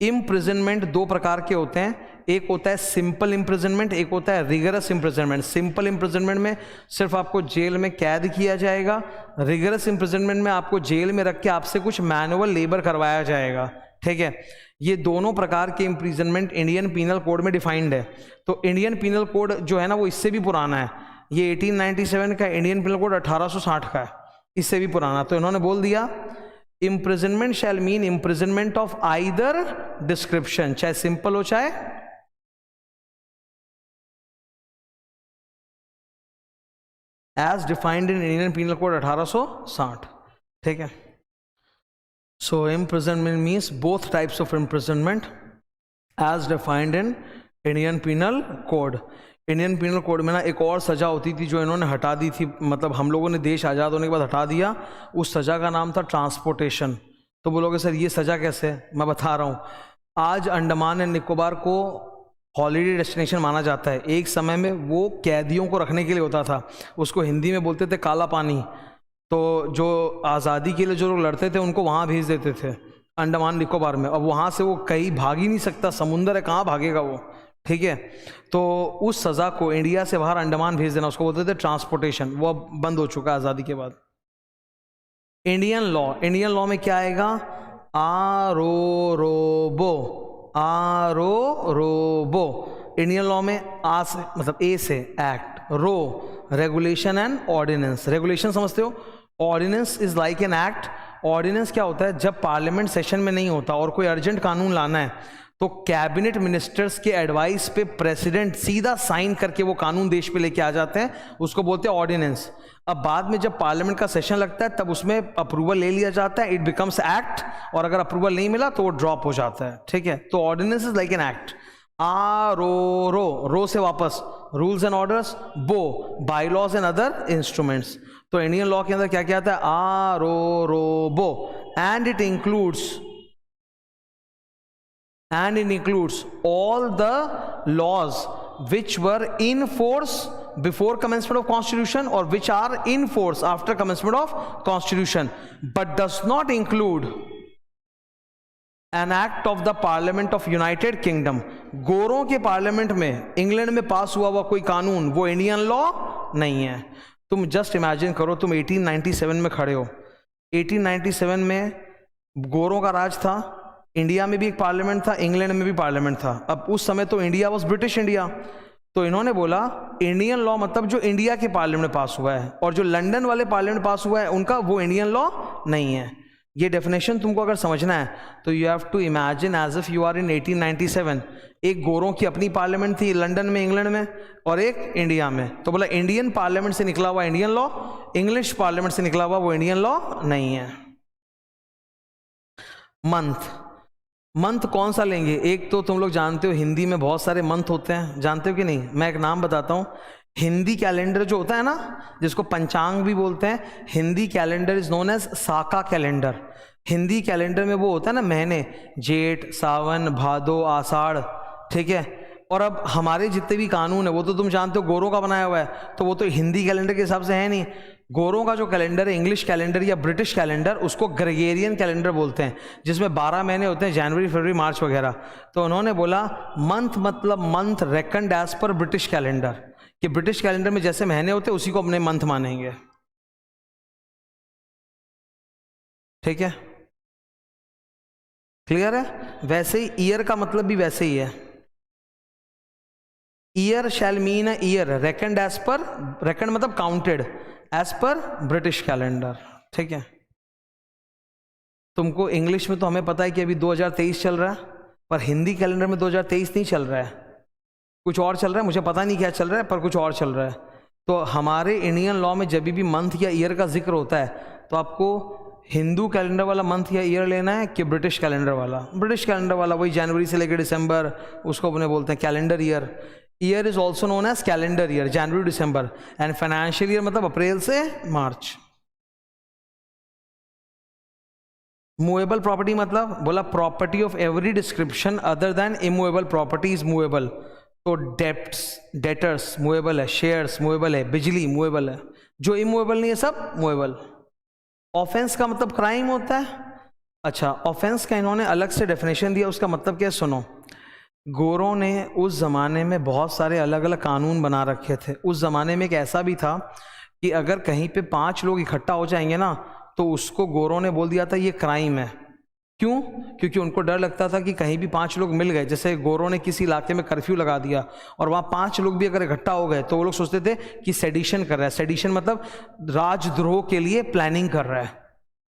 इम्प्रिजनमेंट 2 प्रकार के होते हैं, एक होता है सिंपल इम्प्रिजनमेंट, एक होता है रिगरस इम्प्रिजनमेंट। सिंपल इम्प्रिजनमेंट में सिर्फ आपको जेल में कैद किया जाएगा, रिगरस इम्प्रिजनमेंट में आपको जेल में रख के आपसे कुछ मैनुअल लेबर करवाया जाएगा। ठीक है, ये दोनों प्रकार के इम्प्रिजनमेंट इंडियन पीनल कोड में डिफाइंड है। तो इंडियन पीनल कोड जो है ना वो इससे भी पुराना है, ये 1897 का, इंडियन पीनल कोड 1860 का है, इससे भी पुराना। तो इन्होंने बोल दिया imprisonment shall mean imprisonment of either description, चाहे सिंपल हो चाहे as defined in Indian Penal Code 1860। ठीक है, so imprisonment means both types of imprisonment as defined in Indian Penal Code। Indian penal Code में ना एक और सज़ा होती थी जो इन्होंने हटा दी थी, मतलब हम लोगों ने देश आज़ाद होने के बाद हटा दिया, उस सज़ा का नाम था ट्रांसपोर्टेशन। तो बोलोगे सर ये सज़ा कैसे, मैं बता रहा हूँ। आज अंडमान एंड निकोबार को हॉलीडे डेस्टिनेशन माना जाता है, एक समय में वो कैदियों को रखने के लिए होता था, उसको हिंदी में बोलते थे काला पानी। तो जो आज़ादी के लिए जो लोग लड़ते थे उनको वहाँ भेज देते थे अंडमान निकोबार में, अब वहाँ से वो कहीं भाग ही नहीं सकता, समुंदर है, कहाँ भागेगा वो। ठीक है, तो उस सज़ा को इंडिया से बाहर अंडमान भेज देना, उसको बोलते थे ट्रांसपोर्टेशन, वो अब बंद हो चुका है आज़ादी के बाद। इंडियन लॉ, इंडियन लॉ में क्या आएगा, आरोबो। इंडियन लॉ में आ से मतलब ए से act, or regulation and ordinance. Regulation समझते हो, ordinance is like an act. Ordinance क्या होता है, जब पार्लियामेंट सेशन में नहीं होता और कोई अर्जेंट कानून लाना है तो कैबिनेट मिनिस्टर्स के एडवाइस पे प्रेसिडेंट सीधा साइन करके वो कानून देश पे लेके आ जाते हैं, उसको बोलते हैं ऑर्डिनेंस। अब बाद में जब पार्लियामेंट का सेशन लगता है तब उसमें अप्रूवल ले लिया जाता है, इट बिकम्स एक्ट, और अगर अप्रूवल नहीं मिला तो वो ड्रॉप हो जाता है, ठीक है। तो ordinance is like an act. रो से वापस रूल्स एंड ऑर्डर्स, बो bylaws and other instruments. तो इंडियन लॉ के अंदर क्या क्या आता है, बो, and it includes all the laws which were in force before commencement of constitution or which are in force after commencement of constitution, but does not include an act of the parliament of United Kingdom। गोरों के parliament में England में पास हुआ कोई कानून वो Indian law नहीं है। तुम जस्ट इमेजिन करो, तुम 1897 में खड़े हो, 1897 में गोरों का राज था, इंडिया में भी एक पार्लियामेंट था, इंग्लैंड में भी पार्लियामेंट था। अब उस समय तो इंडिया वाज ब्रिटिश इंडिया, तो इन्होंने बोला इंडियन लॉ मतलब जो इंडिया के पार्लियामेंट में पास हुआ है, और जो लंदन वाले पार्लियामेंट में पास हुआ है उनका वो इंडियन लॉ नहीं है। ये डेफिनेशन तुमको अगर समझना है तो you have to imagine as if you are in 1897। एक गोरों की अपनी पार्लियामेंट थी लंदन में, इंग्लैंड में, और एक इंडिया में। तो बोला इंडियन पार्लियामेंट से निकला हुआ इंडियन लॉ, इंग्लिश पार्लियामेंट से निकला हुआ वो इंडियन लॉ नहीं है। मंथ कौन सा लेंगे? एक तो तुम लोग जानते हो हिंदी में बहुत सारे मंथ होते हैं, जानते हो कि नहीं? मैं एक नाम बताता हूँ। हिंदी कैलेंडर जो होता है ना, जिसको पंचांग भी बोलते हैं, Hindi calendar is known as Saka calendar. Hindi calendar में वो होता है ना महीने, जेठ, सावन, भादो, आषाढ़, ठीक है। और अब हमारे जितने भी कानून है वो तो तुम जानते हो गोरों का बनाया हुआ है, तो वो तो हिंदी कैलेंडर के हिसाब से है नहीं। गोरों का जो कैलेंडर है, इंग्लिश कैलेंडर या ब्रिटिश कैलेंडर, उसको ग्रेगेरियन कैलेंडर बोलते हैं, जिसमें 12 महीने होते हैं, जनवरी, फरवरी, मार्च वगैरह। तो उन्होंने बोला मंथ मतलब month reckoned as per British calendar, कि ब्रिटिश कैलेंडर में जैसे महीने होते हैं उसी को अपने मंथ मानेंगे, ठीक है, क्लियर है? वैसे ही ईयर का मतलब भी वैसे ही है, year shall mean a year reckoned as per, reckoned मतलब counted as per British calendar, ठीक है। तुमको इंग्लिश में तो हमें पता है कि अभी 2023 चल रहा है, पर हिंदी कैलेंडर में 2023 नहीं चल रहा है, कुछ और चल रहा है, मुझे पता नहीं क्या चल रहा है, पर कुछ और चल रहा है। तो हमारे इंडियन लॉ में जब भी मंथ या ईयर का जिक्र होता है तो आपको हिंदू कैलेंडर वाला मंथ या ईयर लेना है कि ब्रिटिश कैलेंडर वाला? ब्रिटिश कैलेंडर वाला, वही जनवरी से लेकर दिसंबर, उसको अपने बोलते हैं calendar year. Year is also known as calendar year, January December, and financial year मतलब अप्रैल से मार्च। मूवेबल प्रॉपर्टी मतलब बोला property of every description other than immovable property is movable. तो डेटर्स मूवेबल है, शेयर्स मूवेबल है, बिजली movable है, जो इमूवेबल नहीं है सब मूवेबल। ऑफेंस का मतलब क्राइम होता है। अच्छा, ऑफेंस का इन्होंने अलग से डेफिनेशन दिया, उसका मतलब क्या है सुनो। गोरों ने उस ज़माने में बहुत सारे अलग अलग कानून बना रखे थे। उस ज़माने में एक ऐसा भी था कि अगर कहीं पे 5 लोग इकट्ठा हो जाएंगे ना, तो उसको गोरों ने बोल दिया था ये क्राइम है। क्यों? क्योंकि उनको डर लगता था कि कहीं भी 5 लोग मिल गए, जैसे गोरों ने किसी इलाके में कर्फ्यू लगा दिया और वहाँ 5 लोग भी अगर इकट्ठा हो गए तो वो लोग सोचते थे कि सेडिशन कर रहा है। सेडिशन मतलब राजद्रोह के लिए प्लानिंग कर रहा है,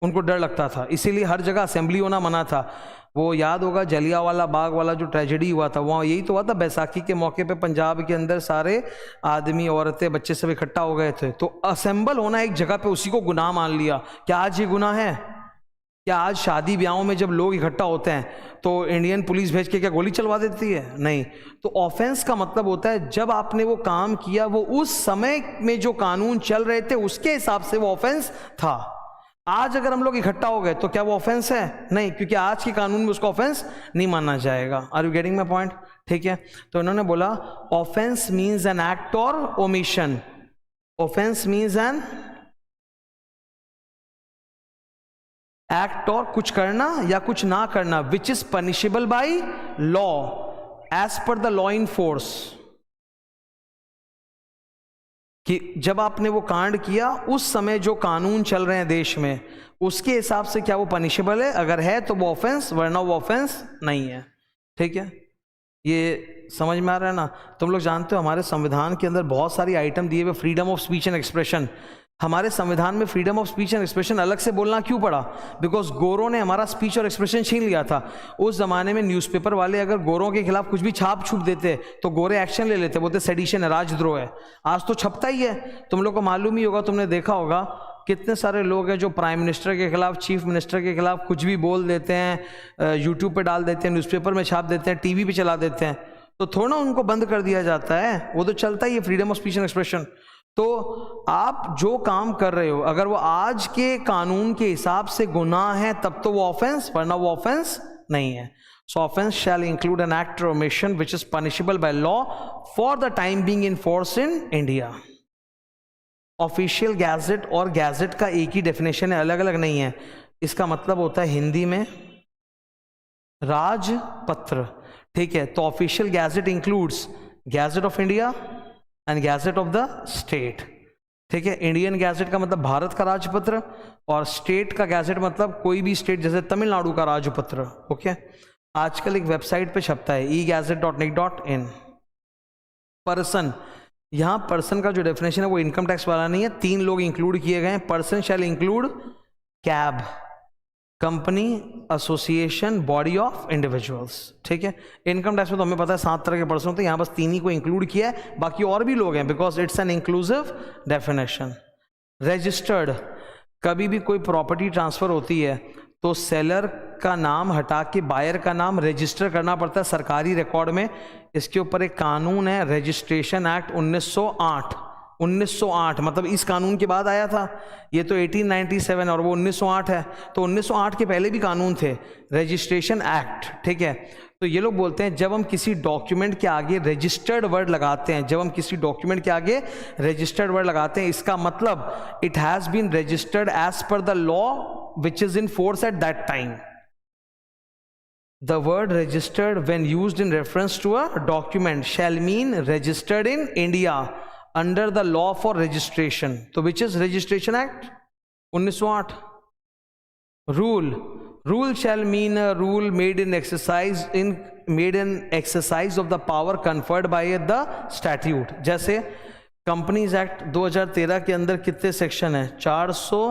उनको डर लगता था, इसीलिए हर जगह असेंबली होना मना था। वो याद होगा जलियांवाला बाग वाला जो ट्रेजेडी हुआ था, वहाँ यही तो हुआ था, बैसाखी के मौके पे पंजाब के अंदर सारे आदमी, औरतें, बच्चे सब इकट्ठा हो गए थे। तो असेंबल होना एक जगह पे, उसी को गुनाह मान लिया। क्या आज ये गुनाह है? क्या आज शादी ब्याहों में जब लोग इकट्ठा होते हैं तो इंडियन पुलिस भेज के क्या गोली चलवा देती है? नहीं। तो ऑफेंस का मतलब होता है जब आपने वो काम किया वो उस समय में जो कानून चल रहे थे उसके हिसाब से वो ऑफेंस था। आज अगर हम लोग इकट्ठा हो गए तो क्या वो ऑफेंस है? नहीं, क्योंकि आज के कानून में उसको ऑफेंस नहीं माना जाएगा। Are you getting my point? ठीक है। तो इन्होंने बोला ऑफेंस मीन्स एन एक्ट और omission. Offence means an act और कुछ करना या कुछ ना करना which is punishable by law as per the law in force. कि जब आपने वो कांड किया उस समय जो कानून चल रहे हैं देश में उसके हिसाब से क्या वो पनिशेबल है? अगर है तो वो ऑफेंस, वरना वो ऑफेंस नहीं है। ठीक है, ये समझ में आ रहा है ना? तुम लोग जानते हो हमारे संविधान के अंदर बहुत सारी आइटम दिए हुए, freedom of speech and expression. हमारे संविधान में freedom of speech and expression अलग से बोलना क्यों पड़ा? बिकॉज गोरों ने हमारा स्पीच और एक्सप्रेशन छीन लिया था। उस जमाने में न्यूज़पेपर वाले अगर गोरों के खिलाफ कुछ भी छाप छूप देते तो गोरे एक्शन ले लेते, बोलते सेडिशन है, राजद्रोह है। आज तो छपता ही है, तुम लोग को मालूम ही होगा, तुमने देखा होगा कितने सारे लोग हैं जो प्राइम मिनिस्टर के खिलाफ, चीफ मिनिस्टर के खिलाफ कुछ भी बोल देते हैं, यूट्यूब पे डाल देते हैं, न्यूज़पेपर में छाप देते हैं, टीवी पे चला देते हैं, तो थोड़ा उनको बंद कर दिया जाता है, वो तो चलता ही है freedom of speech and expression. तो आप जो काम कर रहे हो अगर वो आज के कानून के हिसाब से गुनाह है तब तो वो ऑफेंस, वरना वो ऑफेंस नहीं है। So offence shall include an act और omission which is punishable by law for the time being in force in India. Official gazette और गैजेट का एक ही डेफिनेशन है, अलग अलग नहीं है। इसका मतलब होता है हिंदी में राजपत्र, ठीक है। तो official gazette includes gadget of India and gadget of the state, ठीक है। इंडियन गैजेट का मतलब भारत का राजपत्र और स्टेट का गैजेट मतलब कोई भी स्टेट, जैसे तमिलनाडु का राजपत्र, ओके। आजकल एक वेबसाइट पे छपता है egazette.nic.in। पर्सन, यहां पर्सन का जो डेफिनेशन है वो इनकम टैक्स वाला नहीं है, 3 लोग इंक्लूड किए गए हैं। Person shall include cab, company, association, body of individuals, ठीक है। इनकम टैक्स में तो हमें पता है 7 तरह के पर्सन होते हैं, यहाँ बस 3 ही को इंक्लूड किया है, बाकी और भी लोग हैं, because it's an inclusive definition. Registered, कभी भी कोई प्रॉपर्टी ट्रांसफर होती है तो सेलर का नाम हटा के बायर का नाम रजिस्टर करना पड़ता है सरकारी रिकॉर्ड में। इसके ऊपर एक कानून है, रजिस्ट्रेशन एक्ट 1908 मतलब इस कानून के बाद आया था। ये तो 1897 और वो 1908 है, तो 1908 के पहले भी कानून थे, रजिस्ट्रेशन एक्ट, ठीक है। तो ये लोग बोलते हैं जब हम किसी डॉक्यूमेंट के आगे रजिस्टर्ड वर्ड लगाते हैं, जब हम किसी डॉक्यूमेंट के आगे रजिस्टर्ड वर्ड लगाते हैं, इसका मतलब it has been registered as per the law which is in force at that time. The word registered when used in reference to a document shall mean registered in India under the law for registration. So which is Registration Act 1908. Rule shall mean a rule made in exercise of the power conferred by the statute. जैसे companies act 2013 के अंदर कितने section है? 400।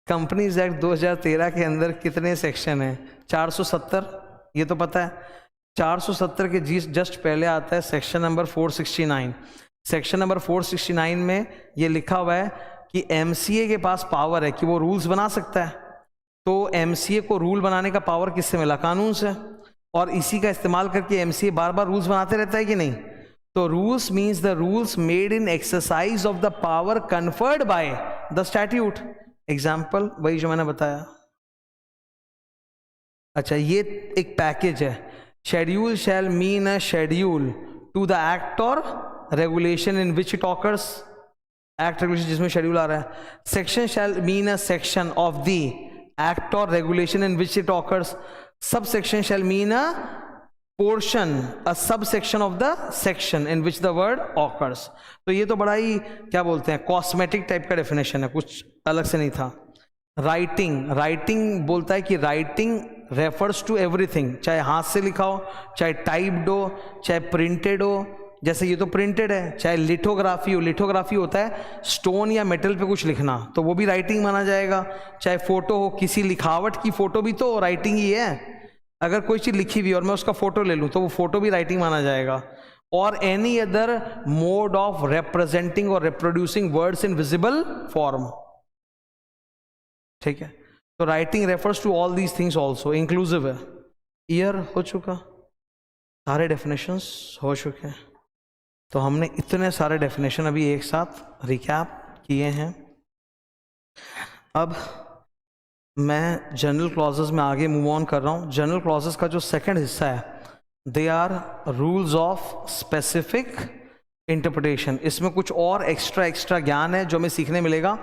Companies act 2013 के अंदर कितने section है? 470, ये तो पता है। 470 के जस्ट पहले आता है सेक्शन नंबर 469। सेक्शन नंबर 469 में ये लिखा हुआ है कि एमसीए के पास पावर है कि वो रूल्स बना सकता है। तो एमसीए को रूल बनाने का पावर किससे मिला? कानून से। और इसी का इस्तेमाल करके एमसीए बार बार रूल्स बनाते रहता है कि नहीं? तो rules means the rules made in exercise of the power conferred by the statute. Example वही जो मैंने बताया। अच्छा, ये एक पैकेज है। Schedule shall mean a schedule to the act or regulation in which it occurs. Act regulation जिसमें schedule आ रहा है। Section shall mean a section of the act or regulation in which it occurs. Subsection shall mean a portion, a sub section of the section in which the word occurs. तो ये तो बड़ा ही क्या बोलते हैं, cosmetic type का definition है, कुछ अलग से नहीं था। राइटिंग बोलता है कि राइटिंग रेफर्स टू एवरीथिंग, चाहे हाथ से लिखा हो, चाहे टाइप्ड हो, चाहे प्रिंटेड हो, जैसे ये तो प्रिंटेड है, चाहे लिथोग्राफी हो। लिथोग्राफी होता है स्टोन या मेटल पे कुछ लिखना, तो वो भी राइटिंग माना जाएगा। चाहे फोटो हो, किसी लिखावट की फोटो भी तो राइटिंग ही है। अगर कोई चीज लिखी हुई और मैं उसका फोटो ले लूं तो वो फोटो भी राइटिंग माना जाएगा। और any other mode of representing or reproducing words in visible form, ठीक है। तो writing refers to all these things also, inclusive है। ईयर हो चुका, सारे डेफिनेशंस हो चुके हैं। तो हमने इतने सारे डेफिनेशन अभी एक साथ रिकैप किए हैं। अब मैं जनरल क्लॉजेस में आगे मूव ऑन कर रहा हूँ। जनरल क्लॉजेस का जो सेकंड हिस्सा है, they are rules of specific interpretation. इसमें कुछ और एक्स्ट्रा ज्ञान है जो हमें सीखने मिलेगा।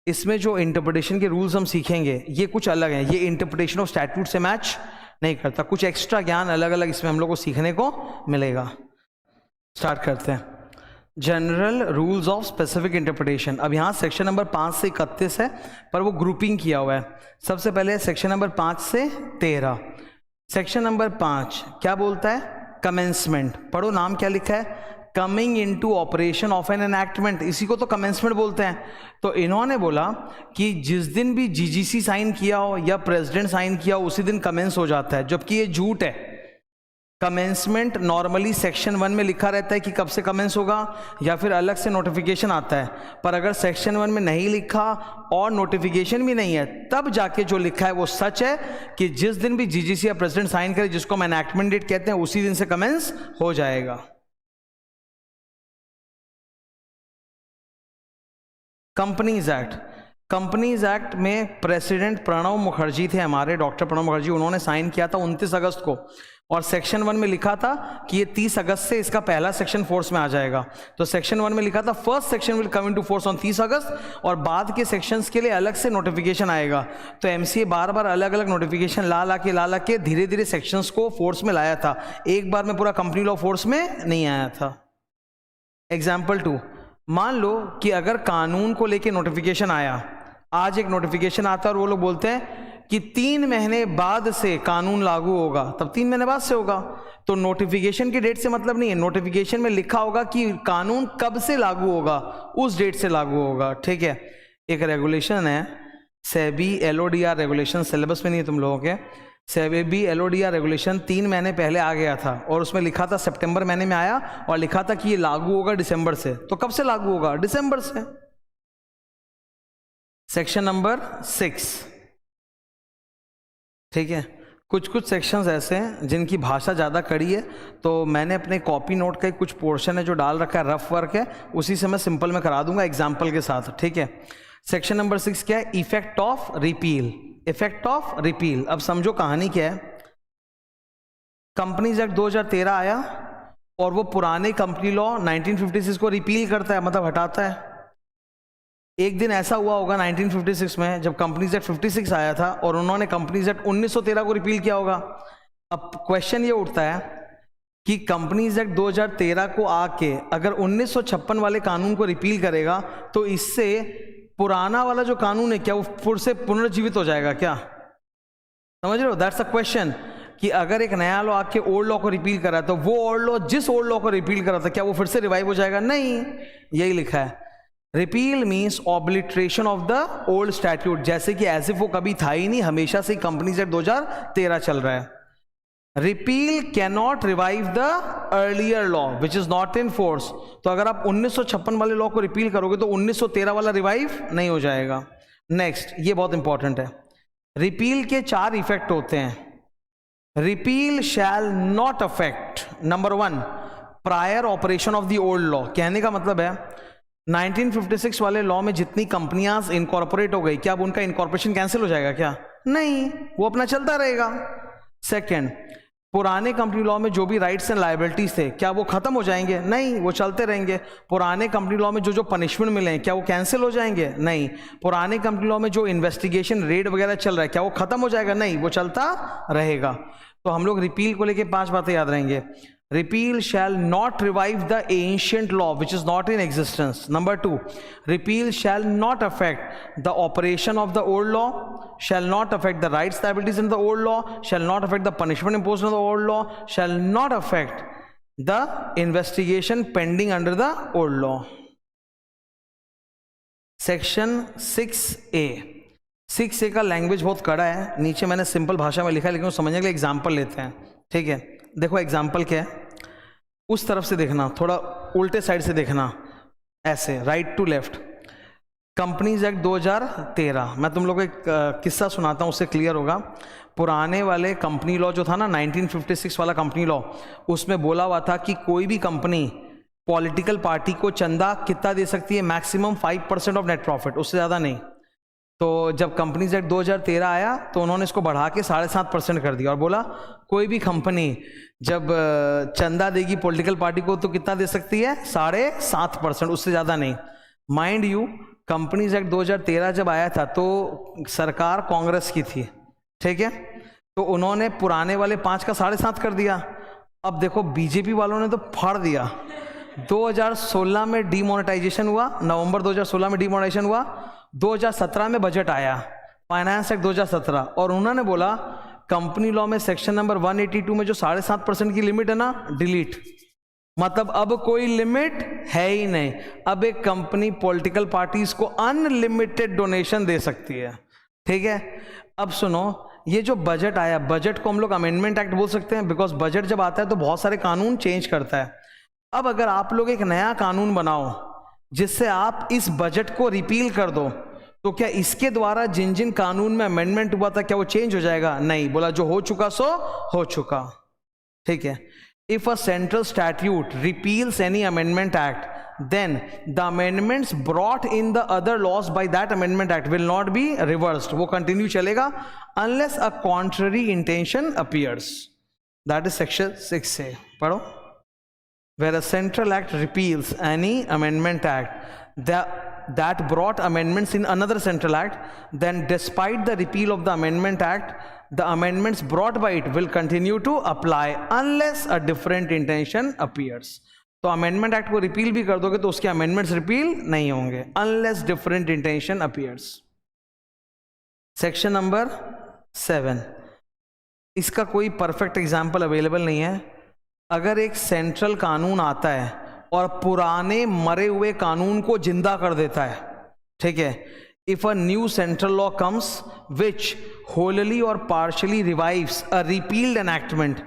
इसमें जो इंटरप्रिटेशन के रूल्स हम सीखेंगे ये कुछ अलग हैं, ये इंटरप्रिटेशन ऑफ स्टैट्यूट से मैच नहीं करता। कुछ एक्स्ट्रा ज्ञान अलग अलग इसमें हम लोग को सीखने को मिलेगा। स्टार्ट करते हैं। General rules of specific interpretation. अब यहाँ सेक्शन नंबर 5 से 31 है, पर वो ग्रुपिंग किया हुआ है। सबसे पहले सेक्शन नंबर 5 से 13। सेक्शन नंबर 5 क्या बोलता है? कमेंसमेंट। पढ़ो, नाम क्या लिखा है? Coming into operation of an enactment, इसी को तो कमेंसमेंट बोलते हैं। तो इन्होंने बोला कि जिस दिन भी जीजीसी साइन किया हो या प्रेसिडेंट साइन किया हो उसी दिन कमेंस हो जाता है, जबकि ये झूठ है। कमेंसमेंट नॉर्मली सेक्शन 1 में लिखा रहता है कि कब से कमेंस होगा, या फिर अलग से नोटिफिकेशन आता है। पर अगर सेक्शन 1 में नहीं लिखा और नोटिफिकेशन भी नहीं है, तब जाके जो लिखा है वो सच है कि जिस दिन भी जीजीसी या प्रेसिडेंट साइन करे, जिसको हम एनैक्टमेंट डेट कहते हैं, उसी दिन से कमेंस हो जाएगा। कंपनीज एक्ट, कंपनीज एक्ट में प्रेसिडेंट प्रणब मुखर्जी थे हमारे, डॉक्टर प्रणब मुखर्जी, उन्होंने साइन किया था 29 अगस्त को, और सेक्शन 1 में लिखा था कि ये 30 अगस्त से इसका पहला सेक्शन फोर्स में आ जाएगा। तो सेक्शन 1 में लिखा था first section will come into force on 30 अगस्त, और बाद के सेक्शंस के लिए अलग से नोटिफिकेशन आएगा। तो एमसीए बार बार अलग अलग नोटिफिकेशन ला के धीरे धीरे सेक्शंस को फोर्स में लाया था, एक बार में पूरा कंपनी लॉ फोर्स में नहीं आया था। एग्जाम्पल 2, मान लो कि अगर कानून को लेके नोटिफिकेशन आया, आज एक नोटिफिकेशन आता है और वो लोग बोलते हैं कि 3 महीने बाद से कानून लागू होगा, तब 3 महीने बाद से होगा। तो नोटिफिकेशन की डेट से मतलब नहीं है, नोटिफिकेशन में लिखा होगा कि कानून कब से लागू होगा, उस डेट से लागू होगा, ठीक है। एक रेगुलेशन है सेबी एलओडीआर रेगुलेशन, सिलेबस में नहीं है तुम लोगों के, सेबी एलओडीआर रेगुलेशन 3 महीने पहले आ गया था, और उसमें लिखा था सितंबर महीने में आया, और लिखा था कि ये लागू होगा दिसंबर से। तो कब से लागू होगा? दिसंबर से। सेक्शन नंबर 6, ठीक है। कुछ कुछ सेक्शंस ऐसे हैं जिनकी भाषा ज़्यादा कड़ी है, तो मैंने अपने कॉपी नोट का कुछ पोर्शन है जो डाल रखा है, रफ वर्क है, उसी से मैं सिंपल में करा दूंगा एग्जाम्पल के साथ, ठीक है। सेक्शन नंबर 6 क्या है? Effect of repeal. Effect of repeal, अब समझो कहानी क्या है। कंपनीज एक्ट 2013 आया और वो पुराने कंपनी लॉ 1956 को रिपील करता है, मतलब हटाता है। एक दिन ऐसा हुआ होगा 1956 में जब कंपनीज एक्ट 56 आया था और उन्होंने कंपनीज एक्ट 1913 को रिपील किया होगा। अब क्वेश्चन ये उठता है कि कंपनीज एक्ट 2013 को आके अगर 1956 वाले कानून को रिपील करेगा तो इससे पुराना वाला जो कानून है क्या वो फिर से पुनर्जीवित हो जाएगा क्या? समझ रहे हो? दैट्स अ क्वेश्चन कि अगर एक नया लॉ आके ओल्ड लॉ को रिपील करा तो वो ओल्ड लॉ जिस ओल्ड लॉ को रिपील करा था क्या वो फिर से रिवाइव हो जाएगा? नहीं, यही लिखा है। Repeal means obliteration of the old statute, जैसे कि एज इफ वो कभी था ही नहीं, हमेशा से कंपनीज एक्ट 2013 चल रहा है। Repeal can not revive the earlier law which is not in force. तो अगर आप 1956 वाले लॉ को रिपील करोगे तो 1913 वाला रिवाइव नहीं हो जाएगा। नेक्स्ट, ये बहुत इंपॉर्टेंट है, रिपील के 4 इफेक्ट होते हैं। Repeal shall not affect number 1 prior operation of the old law. कहने का मतलब है 1956 वाले लॉ में जितनी कंपनियां इनकॉर्पोरेट हो गई, क्या अब उनका इनकॉर्पोरेशन कैंसिल हो जाएगा क्या? नहीं, वो अपना चलता रहेगा। सेकंड, पुराने कंपनी लॉ में जो भी राइट्स एंड लायबिलिटीज थे क्या वो खत्म हो जाएंगे? नहीं, वो चलते रहेंगे। पुराने कंपनी लॉ में जो पनिशमेंट मिले हैं क्या वो कैंसिल हो जाएंगे? नहीं। पुराने कंपनी लॉ में जो इन्वेस्टिगेशन रेड वगैरह चल रहा है क्या वो खत्म हो जाएगा? नहीं, वो चलता रहेगा। तो हम लोग रिपील को लेके 5 बातें याद रहेंगे। Repeal shall not revive the ancient law which is not in existence. Number 2, repeal shall not affect the operation of the old law, shall not affect the rights liabilities in the old law, shall not affect the punishment imposed on the old law, shall not affect the investigation pending under the old law. Section 6A. 6A का language बहुत कड़ा है, नीचे मैंने simple भाषा में लिखा है, लेकिन समझने के लिए एग्जाम्पल लेते हैं, ठीक है। देखो एग्जाम्पल क्या है, उस तरफ से देखना, थोड़ा उल्टे साइड से देखना, ऐसे right to left. Companies act 2013, मैं तुम लोग को एक किस्सा सुनाता हूँ, उससे क्लियर होगा। पुराने वाले कंपनी लॉ जो था ना 1956 वाला कंपनी लॉ, उसमें बोला हुआ था कि कोई भी कंपनी पॉलिटिकल पार्टी को चंदा कितना दे सकती है? मैक्सिमम 5% ऑफ नेट प्रॉफिट, उससे ज़्यादा नहीं। तो जब कंपनीज एक्ट 2013 आया तो उन्होंने इसको बढ़ा के 7.5% कर दिया और बोला कोई भी कंपनी जब चंदा देगी पॉलिटिकल पार्टी को तो कितना दे सकती है? 7.5%, उससे ज़्यादा नहीं। माइंड यू, कंपनीज एक्ट 2013 जब आया था तो सरकार कांग्रेस की थी, ठीक है, तो उन्होंने पुराने वाले 5 का 7.5 कर दिया। अब देखो बीजेपी वालों ने तो फाड़ दिया। 2016 में डीमोनेटाइजेशन हुआ, नवंबर 2016 में डीमोनेटाइजेशन हुआ, 2017 में बजट आया, फाइनेंस एक्ट 2017, और उन्होंने बोला कंपनी लॉ में सेक्शन नंबर 182 में जो 7.5% की लिमिट है ना, डिलीट। मतलब अब कोई लिमिट है ही नहीं। अब एक कंपनी पॉलिटिकल पार्टीज को अनलिमिटेड डोनेशन दे सकती है, ठीक है। अब सुनो, ये जो बजट आया, बजट को हम लोग अमेंडमेंट एक्ट बोल सकते हैं, बिकॉज बजट जब आता है तो बहुत सारे कानून चेंज करता है। अब अगर आप लोग एक नया कानून बनाओ जिससे आप इस बजट को रिपील कर दो, तो क्या इसके द्वारा जिन जिन कानून में अमेंडमेंट हुआ था क्या वो चेंज हो जाएगा? नहीं, बोला जो हो चुका सो हो चुका, ठीक है। If a central statute repeals any amendment act, then the amendments brought in the other laws by that amendment act will not be reversed. वो continue चलेगा unless a contrary intention appears. That is section 6A. पढ़ो. Where a central act repeals any amendment act that brought amendments in another central act, then despite the repeal of the amendment act, the amendments brought by it will continue to apply unless a different intention appears. तो amendment act को repeal भी कर दोगे तो उसके amendments repeal नहीं होंगे unless different intention appears. Section number 7, इसका कोई परफेक्ट एग्जाम्पल अवेलेबल नहीं है। अगर एक सेंट्रल कानून आता है और पुराने मरे हुए कानून को जिंदा कर देता है, ठीक है। If a new central law comes which wholly or partially revives a repealed enactment,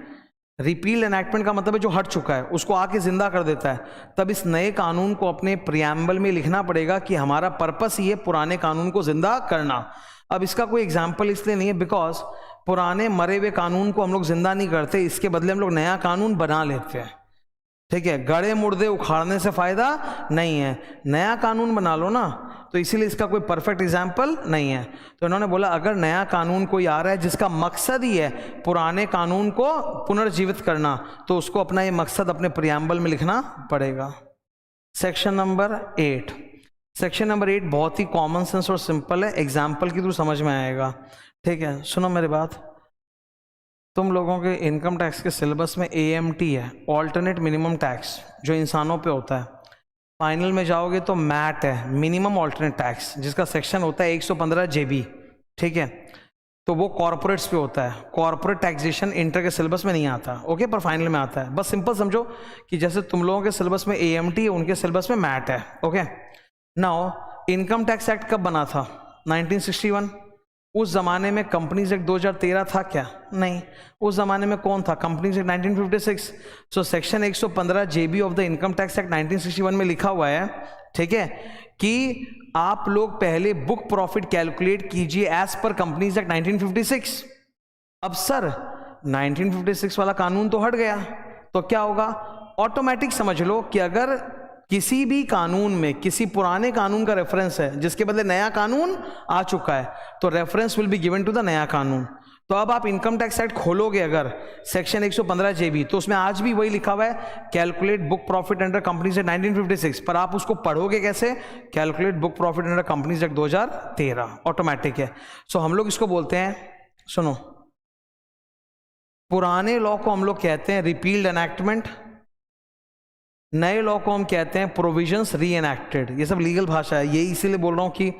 repealed enactment का मतलब है जो हट चुका है उसको आके जिंदा कर देता है, तब इस नए कानून को अपने प्रियम्बल में लिखना पड़ेगा कि हमारा पर्पस ही है पुराने कानून को जिंदा करना। अब इसका कोई एग्जाम्पल इसलिए नहीं है बिकॉज पुराने मरे हुए कानून को हम लोग जिंदा नहीं करते, इसके बदले हम लोग नया कानून बना लेते हैं, ठीक है। गड़े मुर्दे उखाड़ने से फायदा नहीं है, नया कानून बना लो ना। तो इसीलिए इसका कोई परफेक्ट एग्जाम्पल नहीं है। तो इन्होंने बोला अगर नया कानून कोई आ रहा है जिसका मकसद ही है पुराने कानून को पुनर्जीवित करना, तो उसको अपना ये मकसद अपने प्रियम्बल में लिखना पड़ेगा। सेक्शन नंबर 8, सेक्शन नंबर 8 बहुत ही कॉमन सेंस और सिंपल है, एग्जाम्पल की थ्रू समझ में आएगा, ठीक है। सुनो मेरी बात, तुम लोगों के इनकम टैक्स के सिलेबस में AMT है, ऑल्टरनेट मिनिमम टैक्स, जो इंसानों पे होता है। फाइनल में जाओगे तो मैट है, मिनिमम ऑल्टरनेट टैक्स, जिसका सेक्शन होता है 115 JB, ठीक है। तो वो कॉर्पोरेट्स पे होता है। कॉर्पोरेट टैक्सेशन इंटर के सिलेबस में नहीं आता, ओके, पर फाइनल में आता है। बस सिंपल समझो कि जैसे तुम लोगों के सिलेबस में AMT है, उनके सिलेबस में मैट है, okay. Now income tax act कब बना था? 1961। उस ज़माने में कंपनीज एक्ट 2013 था क्या? नहीं। उस ज़माने में कौन था? Companies act 1956। So section 115 JB of the income tax act 1961 में लिखा हुआ है, ठीक है, कि आप लोग पहले बुक प्रॉफिट कैलकुलेट कीजिए एज पर कंपनीज एक्ट 1956। अब सर 1956 वाला कानून तो हट गया, तो क्या होगा? ऑटोमेटिक समझ लो कि अगर किसी भी कानून में किसी पुराने कानून का रेफरेंस है जिसके बदले नया कानून आ चुका है, तो reference will be given to the नया कानून। तो अब आप इनकम टैक्स एक्ट खोलोगे अगर सेक्शन 115 JB, तो उसमें आज भी वही लिखा हुआ है, calculate book profit under companies act 1956, पर आप उसको पढ़ोगे कैसे? Calculate book profit under companies act 2013, automatic है। सो हम लोग इसको बोलते हैं, सुनो, पुराने लॉ को हम लोग कहते हैं रिपील्ड एनैक्टमेंट, नए लॉ को हम कहते हैं प्रोविजंस री एनैक्टेड। ये सब लीगल भाषा है, यही इसीलिए बोल रहा हूँ कि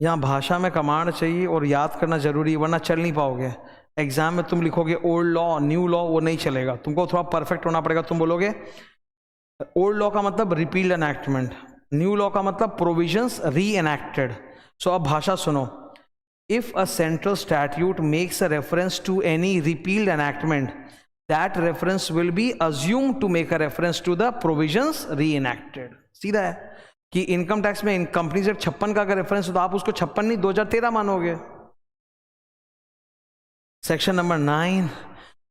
यहाँ भाषा में कमांड चाहिए और याद करना जरूरी है, वरना चल नहीं पाओगे। एग्जाम में तुम लिखोगे ओल्ड लॉ न्यू लॉ, वो नहीं चलेगा, तुमको थोड़ा परफेक्ट होना पड़ेगा। तुम बोलोगे ओल्ड लॉ का मतलब रिपील्ड एनैक्टमेंट, न्यू लॉ का मतलब प्रोविजंस री एनैक्टेड। सो अब भाषा सुनो, if a central statute makes a reference to any repealed enactment, that reference will be assumed to make a reference to the provisions reenacted। सीधा है कि इनकम टैक्स में कंपनीज एक्ट 56 का अगर रेफरेंस हो तो आप उसको 56 नहीं 2013 मानोगे। सेक्शन नंबर 9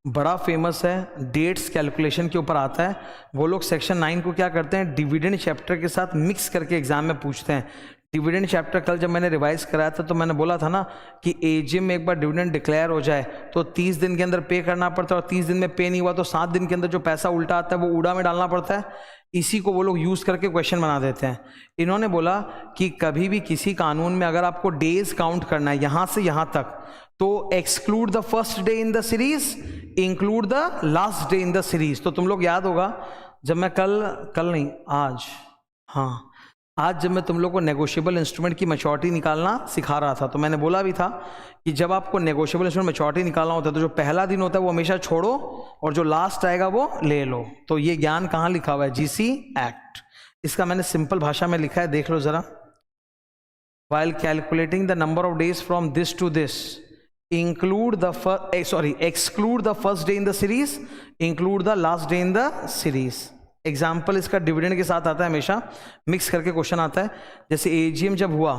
बड़ा फेमस है, डेट्स कैलकुलेशन के ऊपर आता है। वो लोग सेक्शन 9 को क्या करते हैं, डिविडेंड चैप्टर के साथ मिक्स करके एग्जाम में पूछते हैं। डिविडेंड चैप्टर कल जब मैंने रिवाइज कराया था तो मैंने बोला था ना कि एजीएम में एक बार डिविडेंड डिक्लेयर हो जाए तो 30 दिन के अंदर पे करना पड़ता है, और 30 दिन में पे नहीं हुआ तो 7 दिन के अंदर जो पैसा उल्टा आता है वो उड़ा में डालना पड़ता है। इसी को वो लोग यूज़ करके क्वेश्चन बना देते हैं। इन्होंने बोला कि कभी भी किसी कानून में अगर आपको डेज काउंट करना है यहाँ से यहाँ तक, तो exclude the first day in the series, include the last day in the series. तो तुम लोग याद होगा जब मैं कल नहीं आज, हाँ आज जब मैं तुम लोग को नेगोशिएबल इंस्ट्रूमेंट की मैच्योरिटी निकालना सिखा रहा था तो मैंने बोला भी था कि जब आपको नेगोशिएबल इंस्ट्रूमेंट मैच्योरिटी निकालना होता है तो जो पहला दिन होता है वो हमेशा छोड़ो और जो लास्ट आएगा वो ले लो। तो ये ज्ञान कहाँ लिखा हुआ है? GC act. इसका मैंने सिंपल भाषा में लिखा है, देख लो जरा। While calculating the number of days from this to this, exclude the first day in the series, include the last day in the series. Example इसका डिविडेंड के साथ आता है, हमेशा मिक्स करके क्वेश्चन आता है। जैसे एजीएम जब हुआ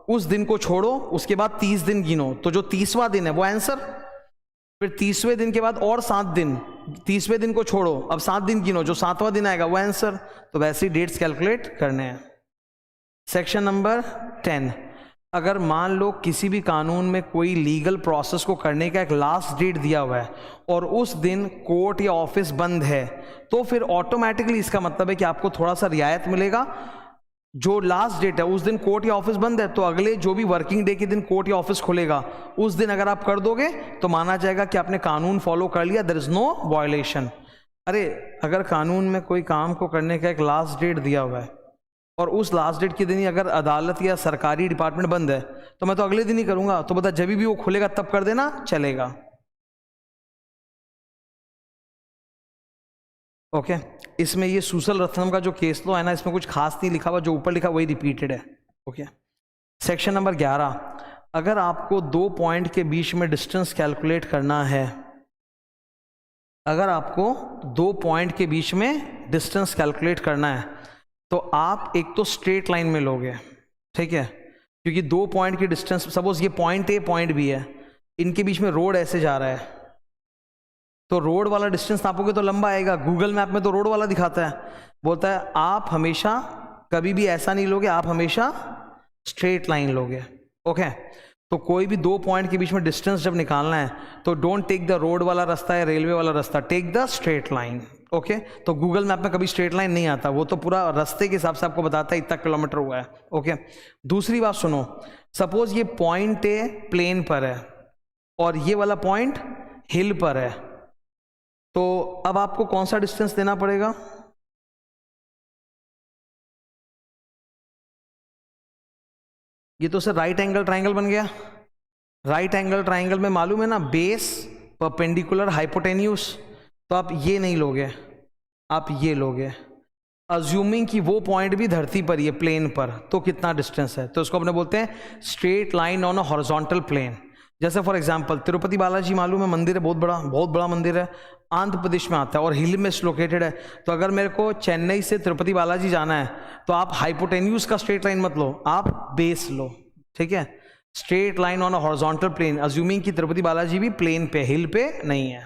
उस दिन को छोड़ो, उसके बाद 30 दिन गिनो, तो जो 30वां दिन है वो आंसर। फिर 30वें दिन के बाद और 7 दिन, 30वें दिन को छोड़ो, अब 7 दिन गिनो, जो 7वां दिन आएगा वो आंसर। तो वैसे ही डेट्स कैलकुलेट करने हैं। सेक्शन नंबर 10, अगर मान लो किसी भी कानून में कोई लीगल प्रोसेस को करने का एक लास्ट डेट दिया हुआ है और उस दिन कोर्ट या ऑफिस बंद है, तो फिर ऑटोमेटिकली इसका मतलब है कि आपको थोड़ा सा रियायत मिलेगा। जो लास्ट डेट है उस दिन कोर्ट या ऑफिस बंद है, तो अगले जो भी वर्किंग डे के दिन कोर्ट या ऑफिस खुलेगा उस दिन अगर आप कर दोगे तो माना जाएगा कि आपने कानून फॉलो कर लिया, देयर इज नो वायलेशन। अरे अगर कानून में कोई काम को करने का एक लास्ट डेट दिया हुआ है और उस लास्ट डेट के दिन ही अगर अदालत या सरकारी डिपार्टमेंट बंद है तो मैं तो अगले दिन ही करूंगा, तो बता जब भी वो खुलेगा तब कर देना, चलेगा। ओके इसमें ये सुसल रत्नम का जो केस लो है ना, इसमें कुछ खास नहीं लिखा हुआ, जो ऊपर लिखा वही रिपीटेड है। ओके सेक्शन नंबर 11, अगर आपको 2 पॉइंट के बीच में डिस्टेंस कैलकुलेट करना है, अगर आपको 2 पॉइंट के बीच में डिस्टेंस कैलकुलेट करना है तो आप एक तो स्ट्रेट लाइन में लोगे, ठीक है, क्योंकि 2 पॉइंट की डिस्टेंस, सपोज ये पॉइंट ए पॉइंट बी है, इनके बीच में रोड ऐसे जा रहा है, तो रोड वाला डिस्टेंस नापोगे तो लंबा आएगा। गूगल मैप में तो रोड वाला दिखाता है, बोलता है आप हमेशा कभी भी ऐसा नहीं लोगे, आप हमेशा स्ट्रेट लाइन लोगे। ओके तो कोई भी 2 पॉइंट के बीच में डिस्टेंस जब निकालना है तो डोंट टेक द रोड वाला रास्ता या रेलवे वाला रास्ता, take the straight line. Okay तो गूगल मैप में कभी स्ट्रेट लाइन नहीं आता, वो तो पूरा रास्ते के हिसाब से आपको बताता है इतना किलोमीटर हुआ है। ओके दूसरी बात सुनो, सपोज ये पॉइंट ए प्लेन पर है और ये वाला पॉइंट हिल पर है, तो अब आपको कौन सा डिस्टेंस देना पड़ेगा? ये तो सर राइट एंगल ट्राइंगल बन गया। राइट एंगल ट्राइंगल में मालूम है ना, बेस परपेंडिकुलर हाइपोटेन्यूस, तो आप ये नहीं लोगे, आप ये लोगे। अज्यूमिंग कि वो पॉइंट भी धरती पर ही है, प्लेन पर, तो कितना डिस्टेंस है, तो इसको अपने बोलते हैं straight line on a horizontal plane. जैसे फॉर एग्जांपल तिरुपति बालाजी मालूम है, मंदिर है, बहुत बड़ा मंदिर है, आंध्र प्रदेश में आता है और हिल में लोकेटेड है। तो अगर मेरे को चेन्नई से तिरुपति बालाजी जाना है तो आप हाइपोटेन्यूस का स्ट्रेट लाइन मत लो, आप बेस लो, ठीक है। Straight line on a horizontal plane, assuming कि तिरुपति बालाजी भी प्लेन पे, हिल पे नहीं है।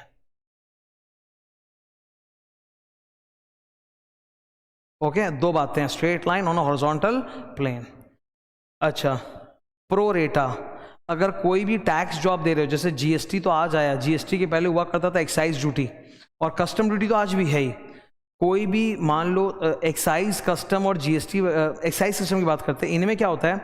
ओके 2 बातें हैं, straight line on a horizontal plane. अच्छा प्रोरेटा, अगर कोई भी टैक्स जो आप दे रहे हो, जैसे जीएसटी तो आज आया, जीएसटी के पहले हुआ करता था एक्साइज ड्यूटी, और कस्टम ड्यूटी तो आज भी है ही। कोई भी मान लो एक्साइज, कस्टम और जीएसटी, एक्साइज सिस्टम की बात करते हैं, इनमें क्या होता है,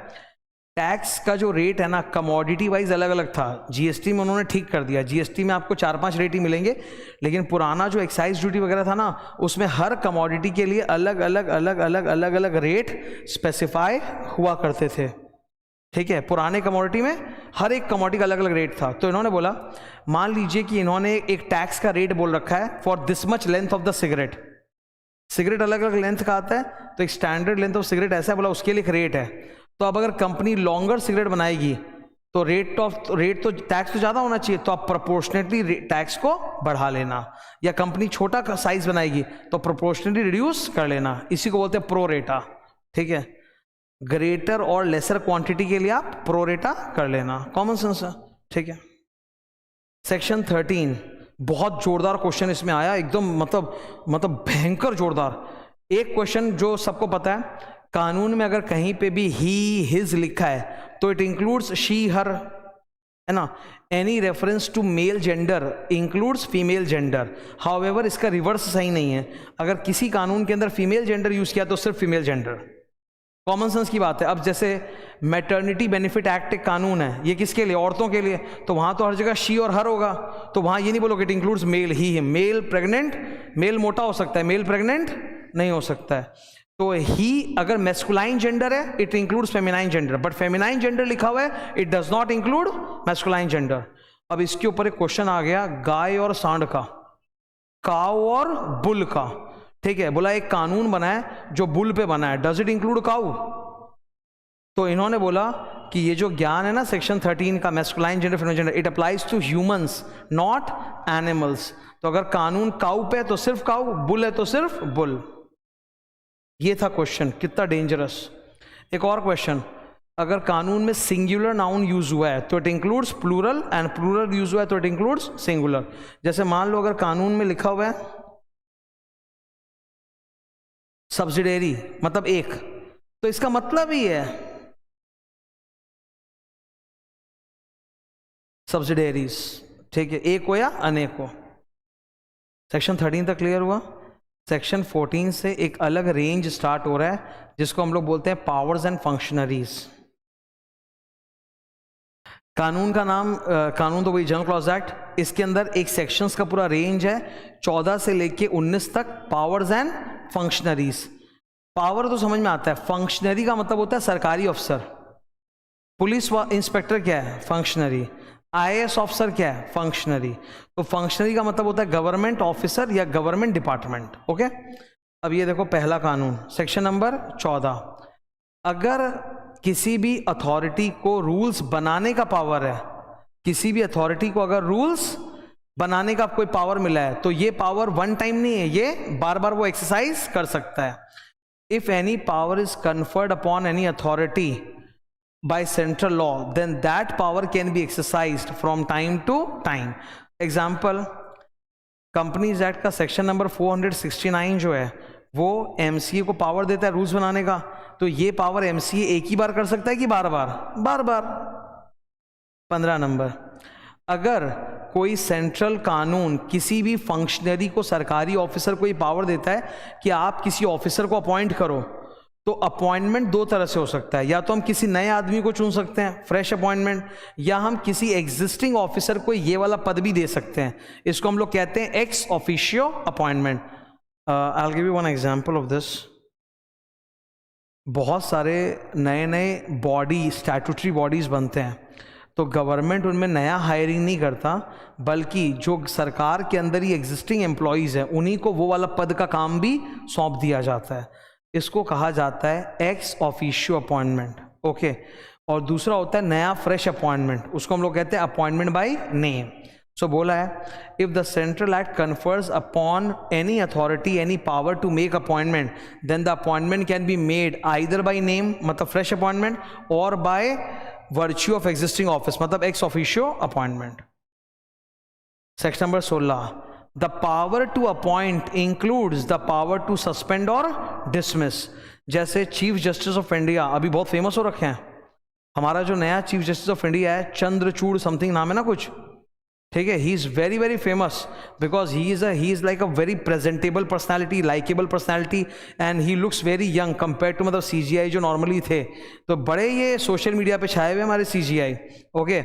टैक्स का जो रेट है ना कमोडिटी वाइज अलग अलग था, जीएसटी में उन्होंने ठीक कर दिया। जीएसटी में आपको 4-5 रेट ही मिलेंगे, लेकिन पुराना जो एक्साइज ड्यूटी वगैरह था ना, उसमें हर कमोडिटी के लिए अलग अलग रेट स्पेसिफाई हुआ करते थे, ठीक है। पुराने कमोडिटी में हर एक कमोडिटी का अलग अलग रेट था। तो इन्होंने बोला, मान लीजिए कि इन्होंने एक टैक्स का रेट बोल रखा है for this much length of the cigarette. Cigarette अलग अलग लेंथ का आता है, तो एक स्टैंडर्ड लेंथ ऑफ सिगरेट ऐसा बोला, उसके लिए एक रेट है। तो अब अगर कंपनी लॉन्गर सिगरेट बनाएगी तो रेट तो टैक्स तो ज़्यादा होना चाहिए, तो आप प्रोपोर्शनेटली टैक्स को बढ़ा लेना, या कंपनी छोटा साइज बनाएगी तो प्रोपोर्शनेटली रिड्यूस कर लेना। इसी को बोलते हैं प्रोरेटा, ठीक है। ग्रेटर और लेसर क्वांटिटी के लिए आप प्रोरेटा कर लेना, कॉमन सेंस है, ठीक है। सेक्शन 13 बहुत जोरदार क्वेश्चन इसमें आया, एकदम मतलब भयंकर जोरदार। एक क्वेश्चन जो सबको पता है, कानून में अगर कहीं पे भी ही हिज लिखा है तो इट इंक्लूड्स शी हर, है ना। Any reference to male gender includes female gender. However इसका रिवर्स सही नहीं है, अगर किसी कानून के अंदर फीमेल जेंडर यूज किया तो सिर्फ फीमेल जेंडर, कॉमन सेंस की बात है। अब जैसे मैटरनिटी बेनिफिट एक्ट एक कानून है, ये किसके लिए, औरतों के लिए, तो वहां तो हर जगह शी और हर होगा, तो वहां ये नहीं बोलोगे it includes male he him. Male pregnant, male मोटा हो सकता है, मेल प्रेग्नेंट नहीं हो सकता है। तो ही अगर मैस्कुलाइन जेंडर है it includes feminine gender, but feminine gender लिखा हुआ है it does not include masculine gender. अब इसके ऊपर एक क्वेश्चन आ गया गाय और सांड का, काऊ और बुल का, ठीक है। बोला एक कानून बना है जो बुल पे बना है, डज इट इंक्लूड काऊ? तो इन्होंने बोला कि ये जो ज्ञान है ना सेक्शन 13 का, masculine gender feminine gender, it applies to humans not animals. तो अगर कानून काऊ पे है तो सिर्फ काऊ, बुल है तो सिर्फ बुल। ये था क्वेश्चन, कितना डेंजरस। एक और क्वेश्चन, अगर कानून में सिंगुलर नाउन यूज हुआ है तो it includes plural, and plural use हुआ है तो इट इंक्लूड्स सिंगुलर। जैसे मान लो अगर कानून में लिखा हुआ है सब्सिडियरी मतलब एक, तो इसका मतलब ही है सब्सिडियरीज, ठीक है, एक हो या अनेक हो। सेक्शन 13 तक क्लियर हुआ। सेक्शन 14 से एक अलग रेंज स्टार्ट हो रहा है जिसको हम लोग बोलते हैं पावर्स एंड फंक्शनरीज। कानून का नाम कानून तो वही जनरल क्लॉज एक्ट, इसके अंदर एक सेक्शंस का पूरा रेंज है 14 से लेके 19 तक, पावर्स एंड फंक्शनरीज। पावर तो समझ में आता है, फंक्शनरी का मतलब होता है सरकारी अफसर। पुलिस इंस्पेक्टर क्या है? फंक्शनरी। आईएएस ऑफिसर क्या है? फंक्शनरी। तो फंक्शनरी का मतलब होता है गवर्नमेंट ऑफिसर या गवर्नमेंट डिपार्टमेंट। ओके, अब ये देखो पहला कानून सेक्शन नंबर 14, अगर किसी भी अथॉरिटी को रूल्स बनाने का पावर है, किसी भी अथॉरिटी को अगर रूल्स बनाने का कोई पावर मिला है तो ये पावर वन टाइम नहीं है, ये बार बार वो एक्सरसाइज कर सकता है। If any power is conferred upon any authority by central law, then that power can be exercised from time to time. Example, companies act का सेक्शन नंबर 469 जो है वो एमसीए को पावर देता है रूल्स बनाने का, तो ये पावर एमसीए एक ही बार कर सकता है कि बार बार? बार बार। 15 नंबर, अगर कोई सेंट्रल कानून किसी भी फंक्शनरी को, सरकारी ऑफिसर को ये पावर देता है कि आप किसी ऑफिसर को अपॉइंट करो, तो अपॉइंटमेंट दो तरह से हो सकता है, या तो हम किसी नए आदमी को चुन सकते हैं फ्रेश अपॉइंटमेंट, या हम किसी एग्जिस्टिंग ऑफिसर को ये वाला पद भी दे सकते हैं। इसको हम लोग कहते हैं x officio appointment. I will give you one example of this. बहुत सारे नए नए बॉडी, स्टैट्यूटरी बॉडीज बनते हैं, तो गवर्नमेंट उनमें नया हायरिंग नहीं करता, बल्कि जो सरकार के अंदर ही एग्जिस्टिंग एम्प्लॉयज़ हैं उन्हीं को वो वाला पद का काम भी सौंप दिया जाता है। इसको कहा जाता है एक्स ऑफिशियो अपॉइंटमेंट। ओके, और दूसरा होता है नया फ्रेश अपॉइंटमेंट, उसको हम लोग कहते हैं अपॉइंटमेंट बाय नेम। सो बोला है if the central act confers upon any authority any power to make appointment, then the appointment can be made either by name मतलब fresh appointment, or by virtue of existing office मतलब ex officio appointment. Section number 16, the power to appoint includes the power to suspend or dismiss. जैसे chief justice of India अभी बहुत famous हो रखे हैं, हमारा जो नया चीफ जस्टिस ऑफ इंडिया है चंद्रचूड़ समथिंग नाम है ना कुछ, ठीक है, he is very very famous because he is like a very presentable personality, likeable personality, and he looks very young compare to मतलब CGI जो नॉर्मली थे, तो बड़े ये सोशल मीडिया पे छाए हुए हमारे CGI। ओके,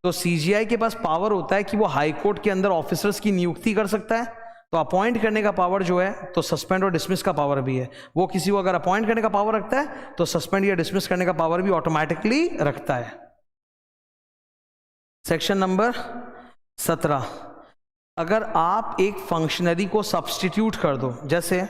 तो CGI के पास पावर होता है कि वो हाई कोर्ट के अंदर ऑफिसर्स की नियुक्ति कर सकता है, तो अपॉइंट करने का पावर जो है तो सस्पेंड और डिसमिस का पावर भी है। वो किसी को अगर अपॉइंट करने का पावर रखता है तो सस्पेंड या डिसमिस करने का पावर भी ऑटोमेटिकली रखता है। सेक्शन नंबर 17, अगर आप एक फंक्शनरी को सब्स्टिट्यूट कर दो, जैसे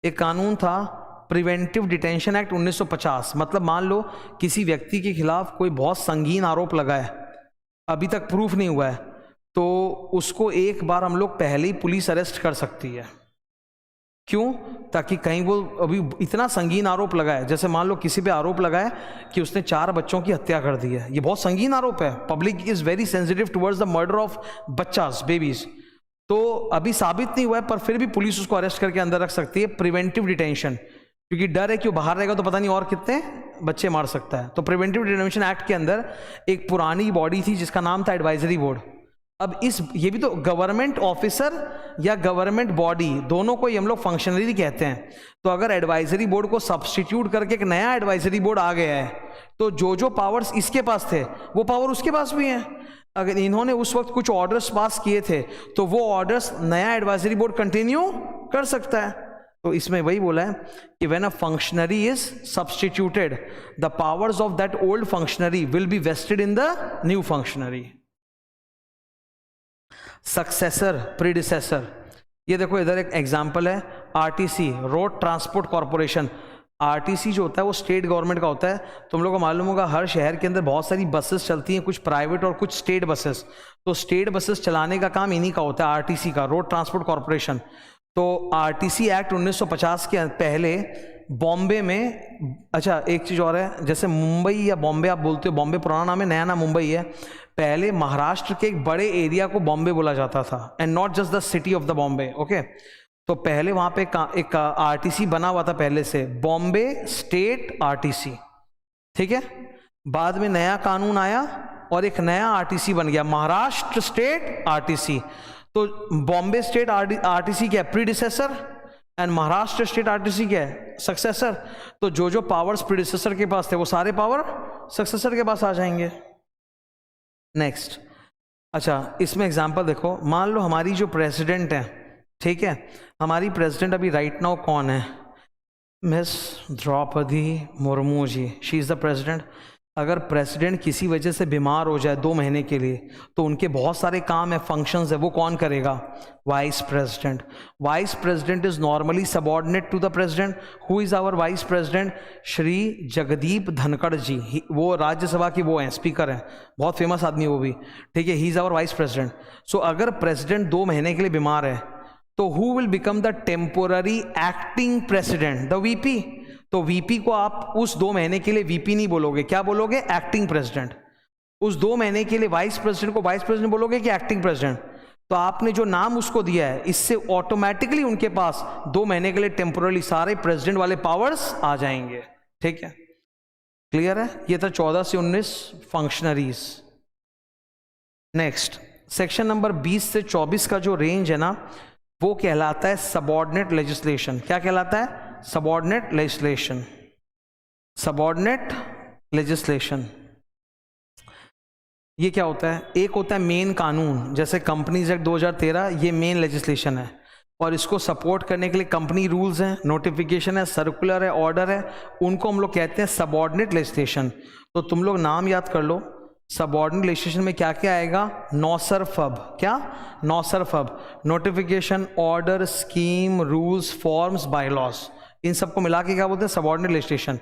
एक कानून था प्रिवेंटिव डिटेंशन एक्ट 1950, मतलब मान लो किसी व्यक्ति के खिलाफ कोई बहुत संगीन आरोप लगा है, अभी तक प्रूफ नहीं हुआ है, तो उसको एक बार हम लोग पहले ही पुलिस अरेस्ट कर सकती है। क्यों? ताकि कहीं वो अभी इतना संगीन आरोप लगा है, जैसे मान लो किसी पे आरोप लगा है कि उसने 4 बच्चों की हत्या कर दी है, ये बहुत संगीन आरोप है, public is very sensitive towards the murder of बच्चास, बेबीज, तो अभी साबित नहीं हुआ है पर फिर भी पुलिस उसको अरेस्ट करके अंदर रख सकती है, प्रिवेंटिव डिटेंशन, क्योंकि डर है कि वो बाहर रहेगा तो पता नहीं और कितने बच्चे मार सकता है। तो प्रिवेंटिव डिटेंशन एक्ट के अंदर एक पुरानी बॉडी थी जिसका नाम था एडवाइजरी बोर्ड। अब ये भी तो गवर्नमेंट ऑफिसर या गवर्नमेंट बॉडी दोनों को ही हम लोग फंक्शनरी कहते हैं, तो अगर एडवाइजरी बोर्ड को सब्स्टिट्यूट करके एक नया एडवाइजरी बोर्ड आ गया है, तो जो पावर्स इसके पास थे वो पावर उसके पास भी हैं। अगर इन्होंने उस वक्त कुछ ऑर्डर्स पास किए थे तो वो ऑर्डर्स नया एडवाइजरी बोर्ड कंटिन्यू कर सकता है। तो इसमें वही बोला है कि when a functionary is substituted the powers of that old functionary will be vested in the new functionary. Successor, predecessor, ये देखो इधर एक एग्जांपल है, RTC, road transport corporation. RTC जो होता है वो स्टेट गवर्नमेंट का होता है। तुम लोगों को मालूम होगा हर शहर के अंदर बहुत सारी बसेस चलती हैं, कुछ प्राइवेट और कुछ स्टेट बसेस। तो स्टेट बसेस चलाने का काम इन्हीं का होता है, आरटीसी का, रोड ट्रांसपोर्ट कॉरपोरेशन। तो आरटीसी एक्ट 1950 के पहले बॉम्बे में, अच्छा एक चीज़ और है, जैसे मुंबई या बॉम्बे आप बोलते हो, बॉम्बे पुराना नाम है, नया नाम मुंबई है। पहले महाराष्ट्र के एक बड़े एरिया को बॉम्बे बोला जाता था, and not just the city of the Bombay, okay. तो पहले वहाँ पे एक आरटीसी बना हुआ था पहले से, बॉम्बे स्टेट आरटीसी, ठीक है। बाद में नया कानून आया और एक नया आरटीसी बन गया, महाराष्ट्र स्टेट आरटीसी। तो बॉम्बे स्टेट आरटीसी क्या है, predecessor, and Maharashtra state RTC क्या है, सक्सेसर। तो जो पावर्स प्रीडिसेसर के पास थे वो सारे पावर सक्सेसर के पास आ जाएंगे। नेक्स्ट, अच्छा इसमें एग्जांपल देखो, मान लो हमारी जो प्रेसिडेंट है, ठीक है, हमारी प्रेसिडेंट अभी राइट नाउ कौन है, miss Draupadi Murmu ji, she is the president. अगर प्रेसिडेंट किसी वजह से बीमार हो जाए 2 महीने के लिए, तो उनके बहुत सारे काम है, फंक्शंस है, वो कौन करेगा, vice president. Vice president is normally subordinate to the president. Who is our vice president, Shri Jagdeep Dhankhar ji, वो राज्यसभा की वो हैं, स्पीकर हैं, बहुत फेमस आदमी वो भी, ठीक है, he is our vice president. So अगर प्रेसिडेंट 2 महीने के लिए बीमार है, तो who will become the temporary acting president, the VP. तो वीपी को आप उस 2 महीने के लिए वीपी नहीं बोलोगे, क्या बोलोगे, एक्टिंग प्रेसिडेंट। उस 2 महीने के लिए वाइस प्रेसिडेंट को वाइस प्रेसिडेंट बोलोगे कि एक्टिंग प्रेसिडेंट। तो आपने जो नाम उसको दिया है, इससे ऑटोमेटिकली उनके पास 2 महीने के लिए टेम्पोरली सारे प्रेसिडेंट वाले पावर्स आ जाएंगे, ठीक है, क्लियर है। ये था 14 से 19 फंक्शनरीज। नेक्स्ट, सेक्शन नंबर 20 से 24 का जो रेंज है ना, वो कहलाता है सबऑर्डिनेट लेजिस्लेशन। क्या कहलाता है, सबऑर्डिनेट लेजिस्लेशन। सबऑर्डिनेट लेजिस्लेशन ये क्या होता है, एक होता है मेन कानून, जैसे कंपनीज एक्ट 2013, ये मेन लेजिस्लेशन है, और इसको सपोर्ट करने के लिए कंपनी रूल्स हैं, नोटिफिकेशन है, सर्कुलर है, ऑर्डर है, उनको हम लोग कहते हैं सबऑर्डिनेट लेजिस्लेशन। तो तुम लोग नाम याद कर लो, सबऑर्डिनेट लेजिस्लेशन में क्या क्या आएगा, नौसरफब, क्या, नौसरफब, notification, order, scheme, rules, forms, bylaws, इन सबको मिला के क्या बोलते हैं, सबऑर्डिनेट लेजिस्लेशन।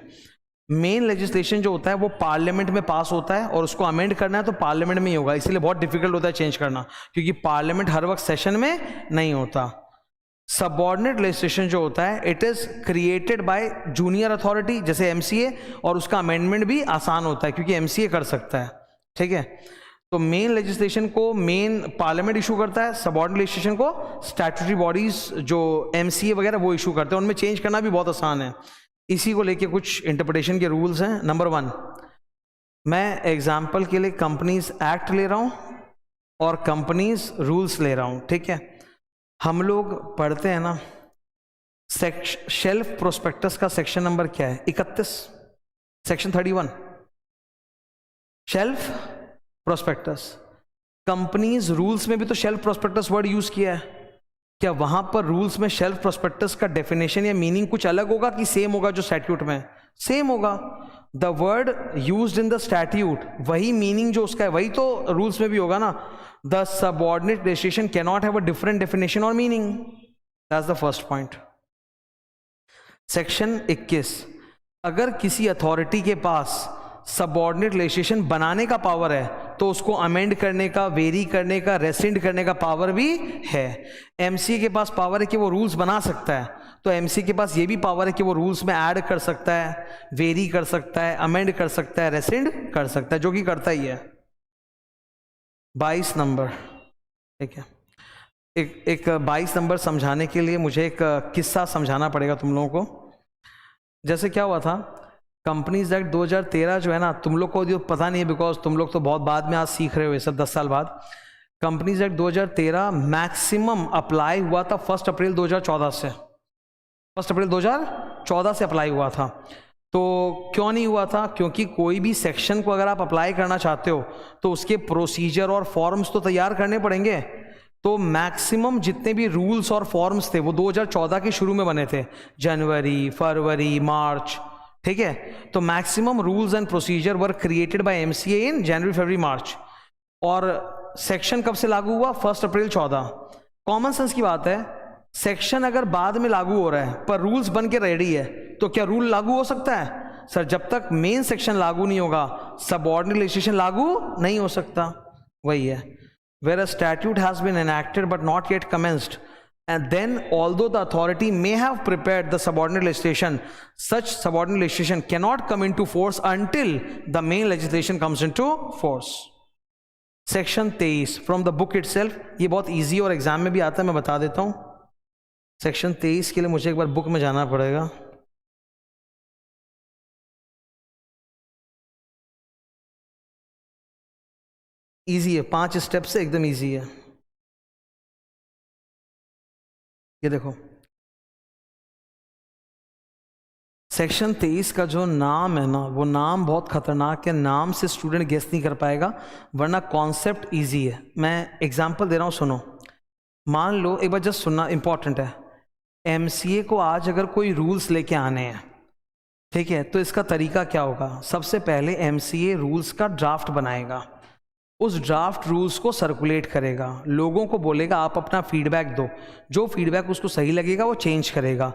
मेन लेजिस्लेशन जो होता है वो पार्लियामेंट में पास होता है, और उसको अमेंड करना है तो पार्लियामेंट में ही होगा, इसलिए बहुत डिफिकल्ट होता है चेंज करना, क्योंकि पार्लियामेंट हर वक्त सेशन में नहीं होता। सबऑर्डिनेट लेजिस्लेशन जो होता है, it is created by junior authority, जैसे एमसीए, और उसका अमेंडमेंट भी आसान होता है क्योंकि एमसीए कर सकता है, ठीक है। तो मेन लेजिस्लेशन को मेन पार्लियामेंट इशू करता है, सबऑर्डिनेट लेजिस्लेशन को स्टैट्यूटरी बॉडीज जो एमसीए वगैरह वो इशू करते हैं, उनमें चेंज करना भी बहुत आसान है। इसी को लेके कुछ इंटरप्रिटेशन के रूल्स हैं। नंबर 1, मैं एग्जाम्पल के लिए कंपनीज एक्ट ले रहा हूं और कंपनीज रूल्स ले रहा हूं, ठीक है। हम लोग पढ़ते हैं ना, शेल्फ प्रोस्पेक्टस का सेक्शन नंबर क्या है, 31, section 31, shelf prospectus. Companies rules में भी तो शेल्फ प्रोस्पेक्टस वर्ड यूज किया है, क्या वहां पर रूल्स में शेल्फ प्रोस्पेक्टस का डेफिनेशन या मीनिंग कुछ अलग होगा कि सेम होगा जो स्टैट्यूट में, सेम होगा। The word used in the statute, वही मीनिंग जो उसका है वही तो रूल्स में भी होगा ना। The subordinate legislation can not have a different definition or meaning, that's the first point. Section 21, अगर किसी अथॉरिटी के पास सबऑर्डिनेट लेजिस्लेशन बनाने का पावर है तो उसको अमेंड करने का, वेरी करने का, रेसिंड करने का पावर भी है। एमसीए के पास पावर है कि वो रूल्स बना सकता है, तो एमसीए के पास ये भी पावर है कि वो रूल्स में ऐड कर सकता है, वेरी कर सकता है, अमेंड कर सकता है, रेसिंड कर सकता है, जो कि करता ही है। 22 नंबर, ठीक है। एक 22 नंबर समझाने के लिए मुझे एक किस्सा समझाना पड़ेगा तुम लोगों को। जैसे क्या हुआ था, कंपनीज एक्ट 2013 जो है ना, तुम लोग को जो पता नहीं है बिकॉज तुम लोग तो बहुत बाद में आज सीख रहे हो ये सब, 10 साल बाद। कंपनीज एक्ट 2013 मैक्सिमम अप्लाई हुआ था 1 अप्रैल 2014 से, 1 अप्रैल 2014 से अप्लाई हुआ था। तो क्यों नहीं हुआ था, क्योंकि कोई भी सेक्शन को अगर आप अप्लाई करना चाहते हो तो उसके प्रोसीजर और फॉर्म्स तो तैयार करने पड़ेंगे। तो मैक्सिमम जितने भी रूल्स और फॉर्म्स थे वो 2014 के शुरू में बने थे, जनवरी, फरवरी, मार्च, ठीक है। तो maximum rules and procedure were created by MCA in January, February, March. और सेक्शन कब से लागू हुआ? 1 अप्रैल 14। कॉमन सेंस की बात है, सेक्शन अगर बाद में लागू हो रहा है पर रूल्स बन के रेडी है तो क्या रूल लागू हो सकता है? सर जब तक मेन सेक्शन लागू नहीं होगा सबऑर्डिनेट लेजिस्लेशन लागू नहीं हो सकता। वही है, where a statute has been enacted but not yet commenced, and then although the authority may have prepared the subordinate legislation, such subordinate legislation cannot come into force until the main legislation comes into force. Section 23 from the book itself, ये बहुत easy और exam में भी आता है, मैं बता देता हूँ। सेक्शन 23 के लिए मुझे एक बार बुक में जाना पड़ेगा। इजी है, 5 स्टेप से एकदम इजी है। ये देखो, सेक्शन 23 का जो नाम है ना, वो नाम बहुत खतरनाक है। नाम से स्टूडेंट गेस नहीं कर पाएगा, वरना कॉन्सेप्ट इजी है। मैं एग्जांपल दे रहा हूँ, सुनो। मान लो, एक बार जस्ट सुनना, इंपॉर्टेंट है। एमसीए को आज अगर कोई रूल्स लेके आने हैं, ठीक है, तो इसका तरीका क्या होगा? सबसे पहले एमसीए रूल्स का ड्राफ्ट बनाएगा, उस ड्राफ्ट रूल्स को सर्कुलेट करेगा, लोगों को बोलेगा आप अपना फीडबैक दो, जो फीडबैक उसको सही लगेगा वो चेंज करेगा।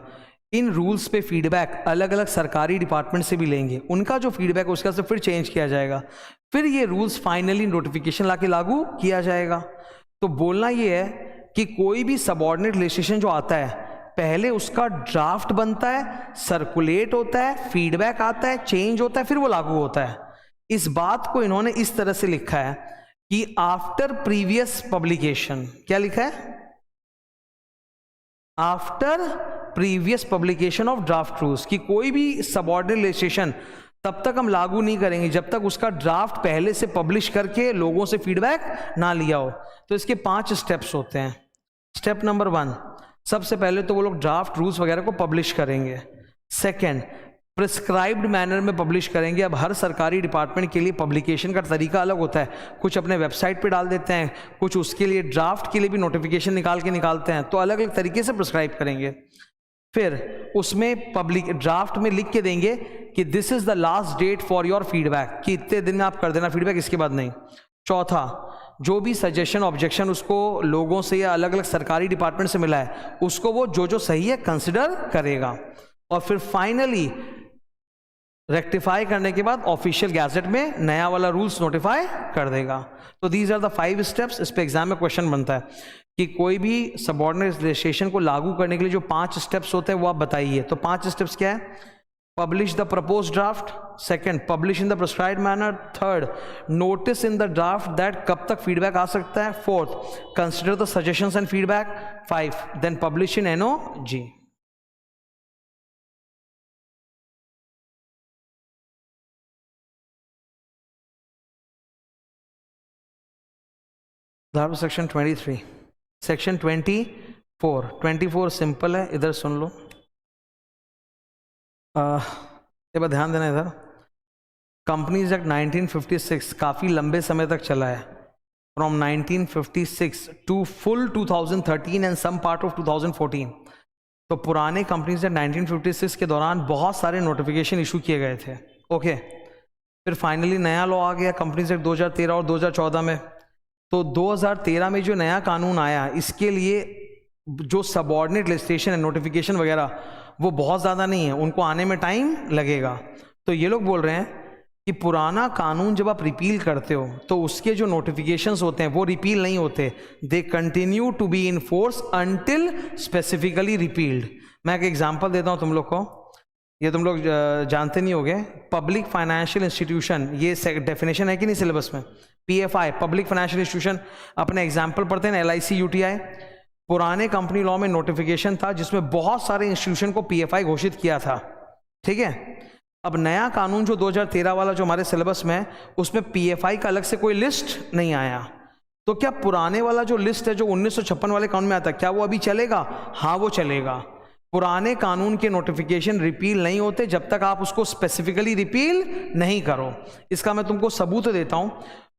इन रूल्स पे फीडबैक अलग अलग सरकारी डिपार्टमेंट से भी लेंगे, उनका जो फीडबैक उसका से फिर चेंज किया जाएगा, फिर ये रूल्स फाइनली नोटिफिकेशन लाके लागू किया जाएगा। तो बोलना ये है कि कोई भी सबऑर्डिनेट लेजिस्लेशन जो आता है, पहले उसका ड्राफ्ट बनता है, सर्कुलेट होता है, फीडबैक आता है, चेंज होता है, फिर वो लागू होता है। इस बात को इन्होंने इस तरह से लिखा है कि आफ्टर प्रीवियस पब्लिकेशन, क्या लिखा है? After previous publication of draft rules, कि कोई भी सबऑर्डिनेट लेजिस्लेशन तब तक हम लागू नहीं करेंगे जब तक उसका ड्राफ्ट पहले से पब्लिश करके लोगों से फीडबैक ना लिया हो। तो इसके 5 स्टेप्स होते हैं। स्टेप नंबर 1, सबसे पहले तो वो लोग ड्राफ्ट रूल्स वगैरह को पब्लिश करेंगे। सेकेंड, प्रिस्क्राइब्ड मैनर में पब्लिश करेंगे। अब हर सरकारी डिपार्टमेंट के लिए पब्लिकेशन का तरीका अलग होता है, कुछ अपने वेबसाइट पे डाल देते हैं, कुछ उसके लिए ड्राफ्ट के लिए भी नोटिफिकेशन निकालते हैं, तो अलग अलग तरीके से प्रिस्क्राइब करेंगे। फिर उसमें पब्लिक ड्राफ्ट में लिख के देंगे कि this is the last date for your feedback, कि इतने दिन में आप कर देना फीडबैक, इसके बाद नहीं। चौथा, जो भी सजेशन ऑब्जेक्शन उसको लोगों से या अलग अलग सरकारी डिपार्टमेंट से मिला है, उसको वो जो सही है कंसिडर करेगा। और फिर फाइनली रेक्टिफाई करने के बाद ऑफिशियल गैजेट में नया वाला रूल्स नोटिफाई कर देगा। तो दीज आर द 5 स्टेप्स। इस पे एग्जाम में क्वेश्चन बनता है कि कोई भी सबऑर्डिनेट लेजिस्लेशन को लागू करने के लिए जो 5 स्टेप्स होते हैं वो आप बताइए। तो 5 स्टेप्स क्या है? Publish the propose draft, second publish in the prescribed manner, third notice in the draft that कब तक फीडबैक आ सकता है, fourth consider the suggestions and feedback, 5 then publish in NOG। Section 23, section 24 simple है, इधर सुन लो। ये बात ध्यान देना, इधर कंपनीज एक्ट 1956 काफ़ी लंबे समय तक चला है, from 1956 to full 2013 and some part of 2014। तो पुराने कंपनीज एक्ट 1956 के दौरान बहुत सारे नोटिफिकेशन इशू किए गए थे। ओके, फिर फाइनली नया लॉ आ गया कंपनीज एक्ट 2013 और 2014 में। तो 2013 में जो नया कानून आया, इसके लिए जो सबऑर्डिनेट लेजिस्लेशन है, नोटिफिकेशन वगैरह, वो बहुत ज़्यादा नहीं है, उनको आने में टाइम लगेगा। तो ये लोग बोल रहे हैं कि पुराना कानून जब आप रिपील करते हो तो उसके जो नोटिफिकेशंस होते हैं वो रिपील नहीं होते, they continue to be in force until specifically repealed. मैं एक एग्जांपल देता हूँ तुम लोग को, ये तुम लोग जानते नहीं होगे। पब्लिक फाइनेंशियल इंस्टीट्यूशन, ये डेफिनेशन है कि नहीं सिलेबस में? PFI, public financial institution. अपने एग्जाम्पल पढ़ते हैं, LIC UTI। पुराने कंपनी लॉ में नोटिफिकेशन था जिसमें बहुत सारे इंस्टीट्यूशन को PFI घोषित किया था, ठीक है। अब नया कानून जो 2013 वाला जो हमारे सिलेबस में है, उसमें PFI का अलग से कोई लिस्ट नहीं आया। तो क्या पुराने वाला जो लिस्ट है जो 1956 वाले कानून में आता है, क्या वो अभी चलेगा? हाँ, वो चलेगा। पुराने कानून के नोटिफिकेशन रिपील नहीं होते जब तक आप उसको स्पेसिफिकली रिपील नहीं करो। इसका मैं तुमको सबूत देता हूं।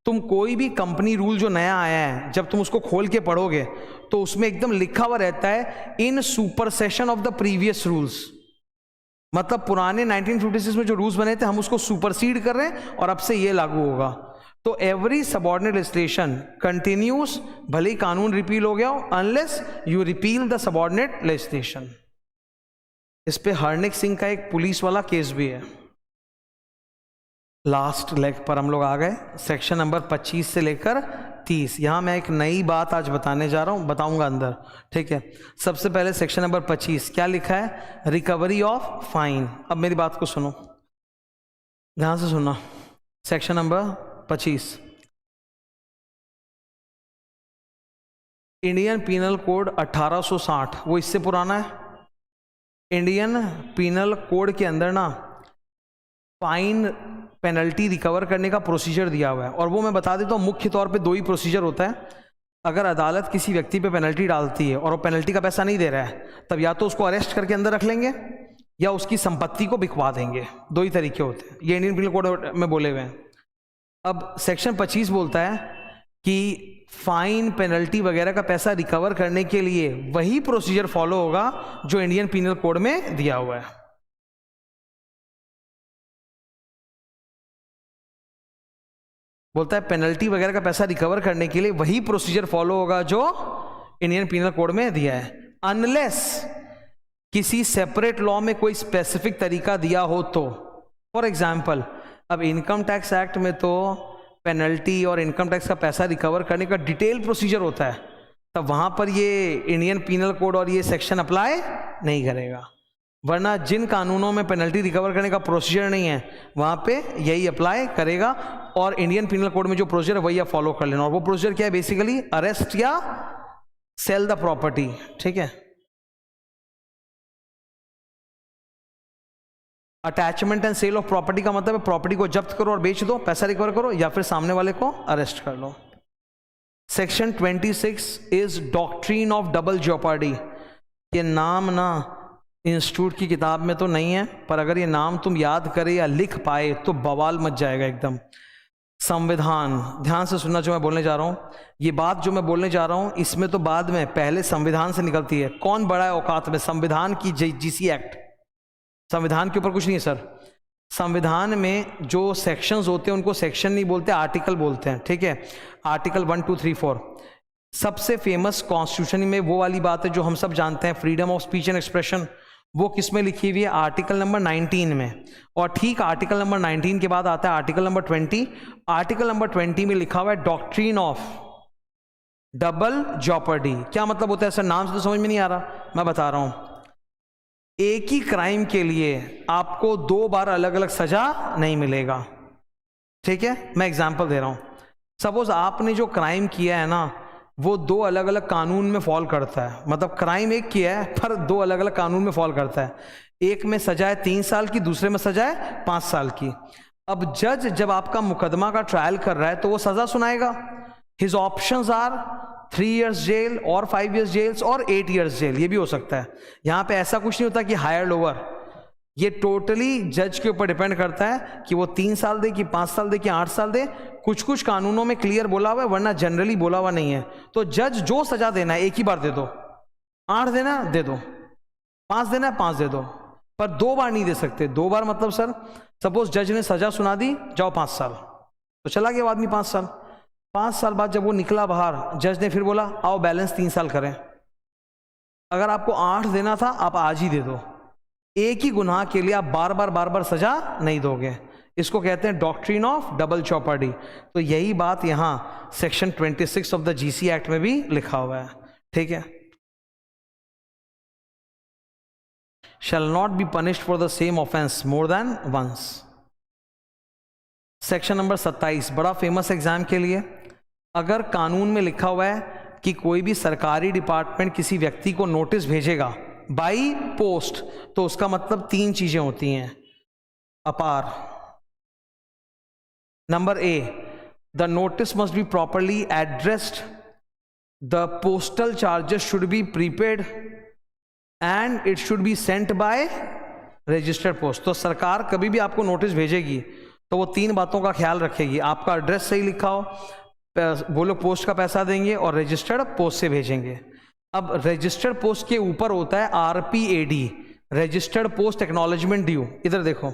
तुम कोई भी कंपनी रूल जो नया आया है, जब तुम उसको खोल के पढ़ोगे तो उसमें एकदम लिखा हुआ रहता है इन सुपरसेशन ऑफ द प्रीवियस रूल्स। मतलब पुराने 1956 में जो रूल्स बने थे हम उसको सुपरसीड कर रहे हैं और अब से ये लागू होगा। तो एवरी सबऑर्डिनेट लेजिस्लेशन कंटिन्यूस, भले ही कानून रिपील हो गया हो, unless you repeal the subordinate legislation. इस पे हरनिक सिंह का एक पुलिस वाला केस भी है। लास्ट लेग पर हम लोग आ गए, सेक्शन नंबर 25 से लेकर 30। यहां मैं एक नई बात आज बताने जा रहा हूं, बताऊंगा अंदर, ठीक है। सबसे पहले सेक्शन नंबर 25 क्या लिखा है, रिकवरी ऑफ फाइन। अब मेरी बात को सुनो, ध्यान से सुनना। Section number 25, Indian penal code 1860, वो इससे पुराना है। इंडियन पीनल कोड के अंदर ना फाइन पेनल्टी रिकवर करने का प्रोसीजर दिया हुआ है, और वो मैं बता देता हूँ मुख्य तौर पे 2 ही प्रोसीजर होता है। अगर अदालत किसी व्यक्ति पे पेनल्टी डालती है और वो पेनल्टी का पैसा नहीं दे रहा है, तब या तो उसको अरेस्ट करके अंदर रख लेंगे या उसकी संपत्ति को बिकवा देंगे। 2 ही तरीके होते हैं, ये इंडियन पीनल कोड में बोले हुए हैं। अब सेक्शन 25 बोलता है कि फाइन पेनल्टी वगैरह का पैसा रिकवर करने के लिए वही प्रोसीजर फॉलो होगा जो इंडियन पीनल कोड में दिया हुआ है। बोलता है पेनल्टी वगैरह का पैसा रिकवर करने के लिए वही प्रोसीजर फॉलो होगा जो इंडियन पीनल कोड में दिया है, अनलेस किसी सेपरेट लॉ में कोई स्पेसिफिक तरीका दिया हो तो। फॉर एग्जाम्पल, अब इनकम टैक्स एक्ट में तो पेनल्टी और इनकम टैक्स का पैसा रिकवर करने का डिटेल प्रोसीजर होता है, तब वहां पर ये इंडियन पीनल कोड और ये सेक्शन अप्लाई नहीं करेगा। वरना जिन कानूनों में पेनल्टी रिकवर करने का प्रोसीजर नहीं है वहां पे यही अप्लाई करेगा, और इंडियन पीनल कोड में जो प्रोसीजर है वही आप फॉलो कर लेना। और वो प्रोसीजर क्या है, बेसिकली अरेस्ट या सेल द प्रॉपर्टी, ठीक है। Attachment and sale of property का मतलब है प्रॉपर्टी को जब्त करो और बेच दो, पैसा रिकवर करो, या फिर सामने वाले को अरेस्ट कर लो। Section 26 is doctrine of double jeopardy. ये नाम ना इंस्टीट्यूट की किताब में तो नहीं है, पर अगर ये नाम तुम याद करे या लिख पाए तो बवाल मच जाएगा एकदम। संविधान, ध्यान से सुनना जो मैं बोलने जा रहा हूं। ये बात जो मैं बोलने जा रहा हूं इसमें तो बाद में, पहले संविधान से निकलती है। कौन बड़ा है औकात में, संविधान की जीसी एक्ट। संविधान के ऊपर कुछ नहीं है सर। संविधान में जो सेक्शंस होते हैं उनको सेक्शन नहीं बोलते, आर्टिकल बोलते हैं, ठीक है। आर्टिकल 1, 2, 3, 4 सबसे फेमस कॉन्स्टिट्यूशन में वो वाली बात है जो हम सब जानते हैं, freedom of speech and expression. वो किस में लिखी हुई है, आर्टिकल नंबर 19 में। और ठीक आर्टिकल नंबर 19 के बाद आता है आर्टिकल नंबर 20। आर्टिकल नंबर 20 में लिखा हुआ है डॉक्ट्रीन ऑफ डबल जेओपार्डी। क्या मतलब होता है सर, नाम से तो समझ में नहीं आ रहा, मैं बता रहा हूं। एक ही क्राइम के लिए आपको 2 बार अलग अलग सजा नहीं मिलेगा, ठीक है। मैं एग्जांपल दे रहा हूं। सपोज आपने जो क्राइम किया है ना वो 2 अलग अलग कानून में फॉल करता है, मतलब क्राइम एक किया है पर 2 अलग अलग कानून में फॉल करता है। एक में सजा है 3 साल की, दूसरे में सजा है 5 साल की। अब जज जब आपका मुकदमा का ट्रायल कर रहा है तो वो सजा सुनाएगा। हिज ऑप्शंस आर 3 years जेल और 5 years जेल और 8 years जेल, ये भी हो सकता है। यहां पे ऐसा कुछ नहीं होता कि हायर लोअर, ये टोटली जज के ऊपर डिपेंड करता है कि वो 3 साल दे कि 5 साल दे कि 8 साल दे। कुछ कुछ कानूनों में क्लियर बोला हुआ है, वरना जनरली बोला हुआ नहीं है। तो जज जो सजा देना है एक ही बार दे दो, 8 देना दे दो, 5 देना है 5 दे दो, पर 2 बार नहीं दे सकते। 2 बार मतलब सर, सपोज जज ने सजा सुना दी, जाओ 5 साल, तो चला गया आदमी 5 साल। 5 साल बाद जब वो निकला बाहर, जज ने फिर बोला आओ बैलेंस 3 साल करें। अगर आपको 8 देना था आप आज ही दे दो। एक ही गुनाह के लिए आप बार बार सजा नहीं दोगे। इसको कहते हैं डॉक्ट्रीन ऑफ डबल जेओपार्डी। तो यही बात यहां section 26 of the GC act में भी लिखा हुआ है, ठीक है। shall not be punished for the same offense more than once। Section number 27 बड़ा फेमस एग्जाम के लिए। अगर कानून में लिखा हुआ है कि कोई भी सरकारी डिपार्टमेंट किसी व्यक्ति को नोटिस भेजेगा बाई पोस्ट, तो उसका मतलब 3 चीजें होती हैं अपार। Number A, the notice must be properly addressed, the postal charges should be prepaid and it should be sent by registered post. तो सरकार कभी भी आपको नोटिस भेजेगी तो वो 3 बातों का ख्याल रखेगी, आपका एड्रेस सही लिखा हो, वो लोग पोस्ट का पैसा देंगे और रजिस्टर्ड पोस्ट से भेजेंगे। अब रजिस्टर्ड पोस्ट के ऊपर होता है RPAD, registered post acknowledgement due. इधर देखो,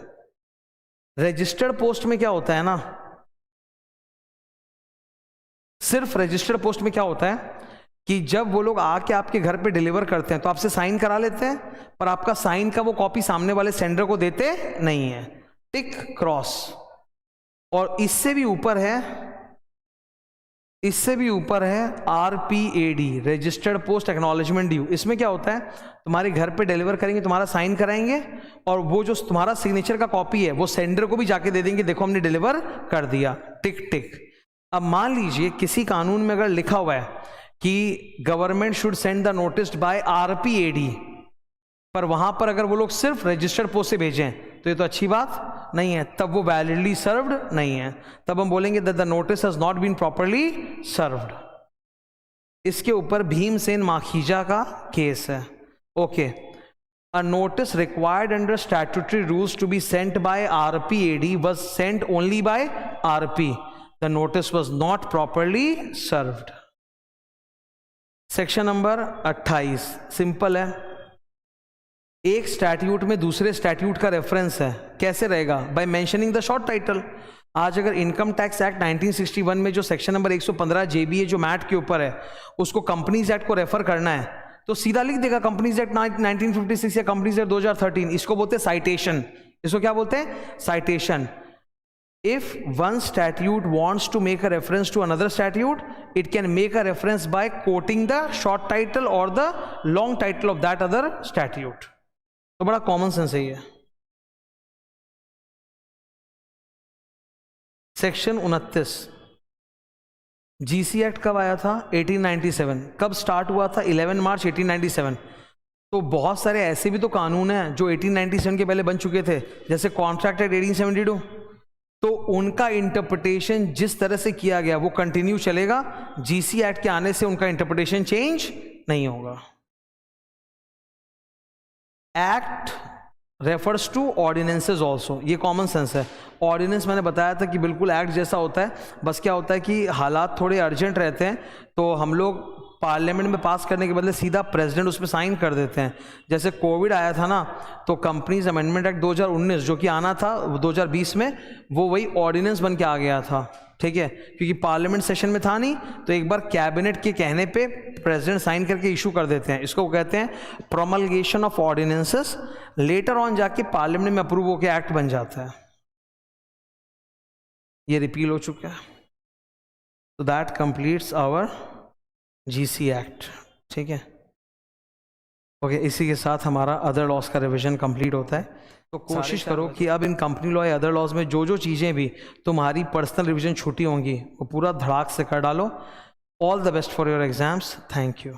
रजिस्टर्ड पोस्ट में क्या होता है ना, सिर्फ रजिस्टर्ड पोस्ट में क्या होता है कि जब वो लोग आके आपके घर पे डिलीवर करते हैं तो आपसे साइन करा लेते हैं, पर आपका साइन का वो कॉपी सामने वाले सेंडर को देते नहीं है, टिक क्रॉस। और इससे भी ऊपर है RPAD, registered post acknowledgement due. इसमें क्या होता है, तुम्हारे घर पे डिलीवर करेंगे, तुम्हारा साइन कराएंगे और वो जो तुम्हारा सिग्नेचर का कॉपी है वो सेंडर को भी जाके दे देंगे, देखो हमने डिलीवर कर दिया, टिक टिक। अब मान लीजिए किसी कानून में अगर लिखा हुआ है कि government should send the notice bye RPAD, पर वहां पर अगर वो लोग सिर्फ रजिस्टर्ड पोस्ट से भेजें तो ये तो अच्छी बात नहीं है, तब वो वैलिडली सर्व्ड नहीं है, तब हम बोलेंगे that the notice has not been properly served. इसके ऊपर भीमसेन माखीजा का केस है। Okay, a notice required under statutory rules to be sent by RPAD was sent only by RP, the notice was not properly served. Section number 28 simple है, एक statute में दूसरे statute का reference है, कैसे रहेगा, by mentioning the short title. आज अगर इनकम टैक्स एक्ट 1961 में जो सेक्शन नंबर 115 JBA जो मैट के ऊपर है उसको कंपनीज एक्ट को रेफर करना है तो सीधा लिख देगा कंपनीज एक्ट 1956 या कंपनीज एक्ट 2013। इसको बोलते हैं साइटेशन, इसको क्या बोलते हैं, citation. If one statute wants to make a reference to another statute, it can make a reference by quoting the short title or the long title of that other statute. तो बड़ा common sense है ये। Section 29 GC act कब आया था, 1897। कब start हुआ था, 11 मार्च 1897। तो बहुत सारे ऐसे भी तो कानून हैं जो 1897 के पहले बन चुके थे, जैसे कॉन्ट्रैक्ट एक्ट 1872, तो उनका इंटरप्रिटेशन जिस तरह से किया गया वो कंटिन्यू चलेगा, GC एक्ट के आने से उनका इंटरप्रिटेशन चेंज नहीं होगा। Act refers to ordinances also, ये कॉमन सेंस है। ऑर्डिनेंस मैंने बताया था कि बिल्कुल एक्ट जैसा होता है, बस क्या होता है कि हालात थोड़े अर्जेंट रहते हैं तो हम लोग पार्लियामेंट में पास करने के बदले सीधा प्रेसिडेंट उस पर साइन कर देते हैं। जैसे कोविड आया था ना, तो कंपनीज अमेंडमेंट एक्ट 2019 जो कि आना था 2020 में, वो वही ऑर्डिनेंस बन के आ गया था, ठीक है, क्योंकि पार्लियामेंट सेशन में था नहीं, तो एक बार कैबिनेट के कहने पे प्रेसिडेंट साइन करके इशू कर देते हैं। इसको कहते हैं promulgation of ordinances. Later on जाके पार्लियामेंट में अप्रूव होकर एक्ट बन जाता है। ये रिपील हो चुका है। तो that completes our GC act, ठीक है। ओके, इसी के साथ हमारा अदर लॉज का रिवीजन कंप्लीट होता है। तो कोशिश करो कि अब इन कंपनी लॉ या अदर लॉज में जो जो चीज़ें भी तुम्हारी पर्सनल रिवीजन छूटी होंगी वो पूरा धड़ाक से कर डालो। All the best for your exams. Thank you.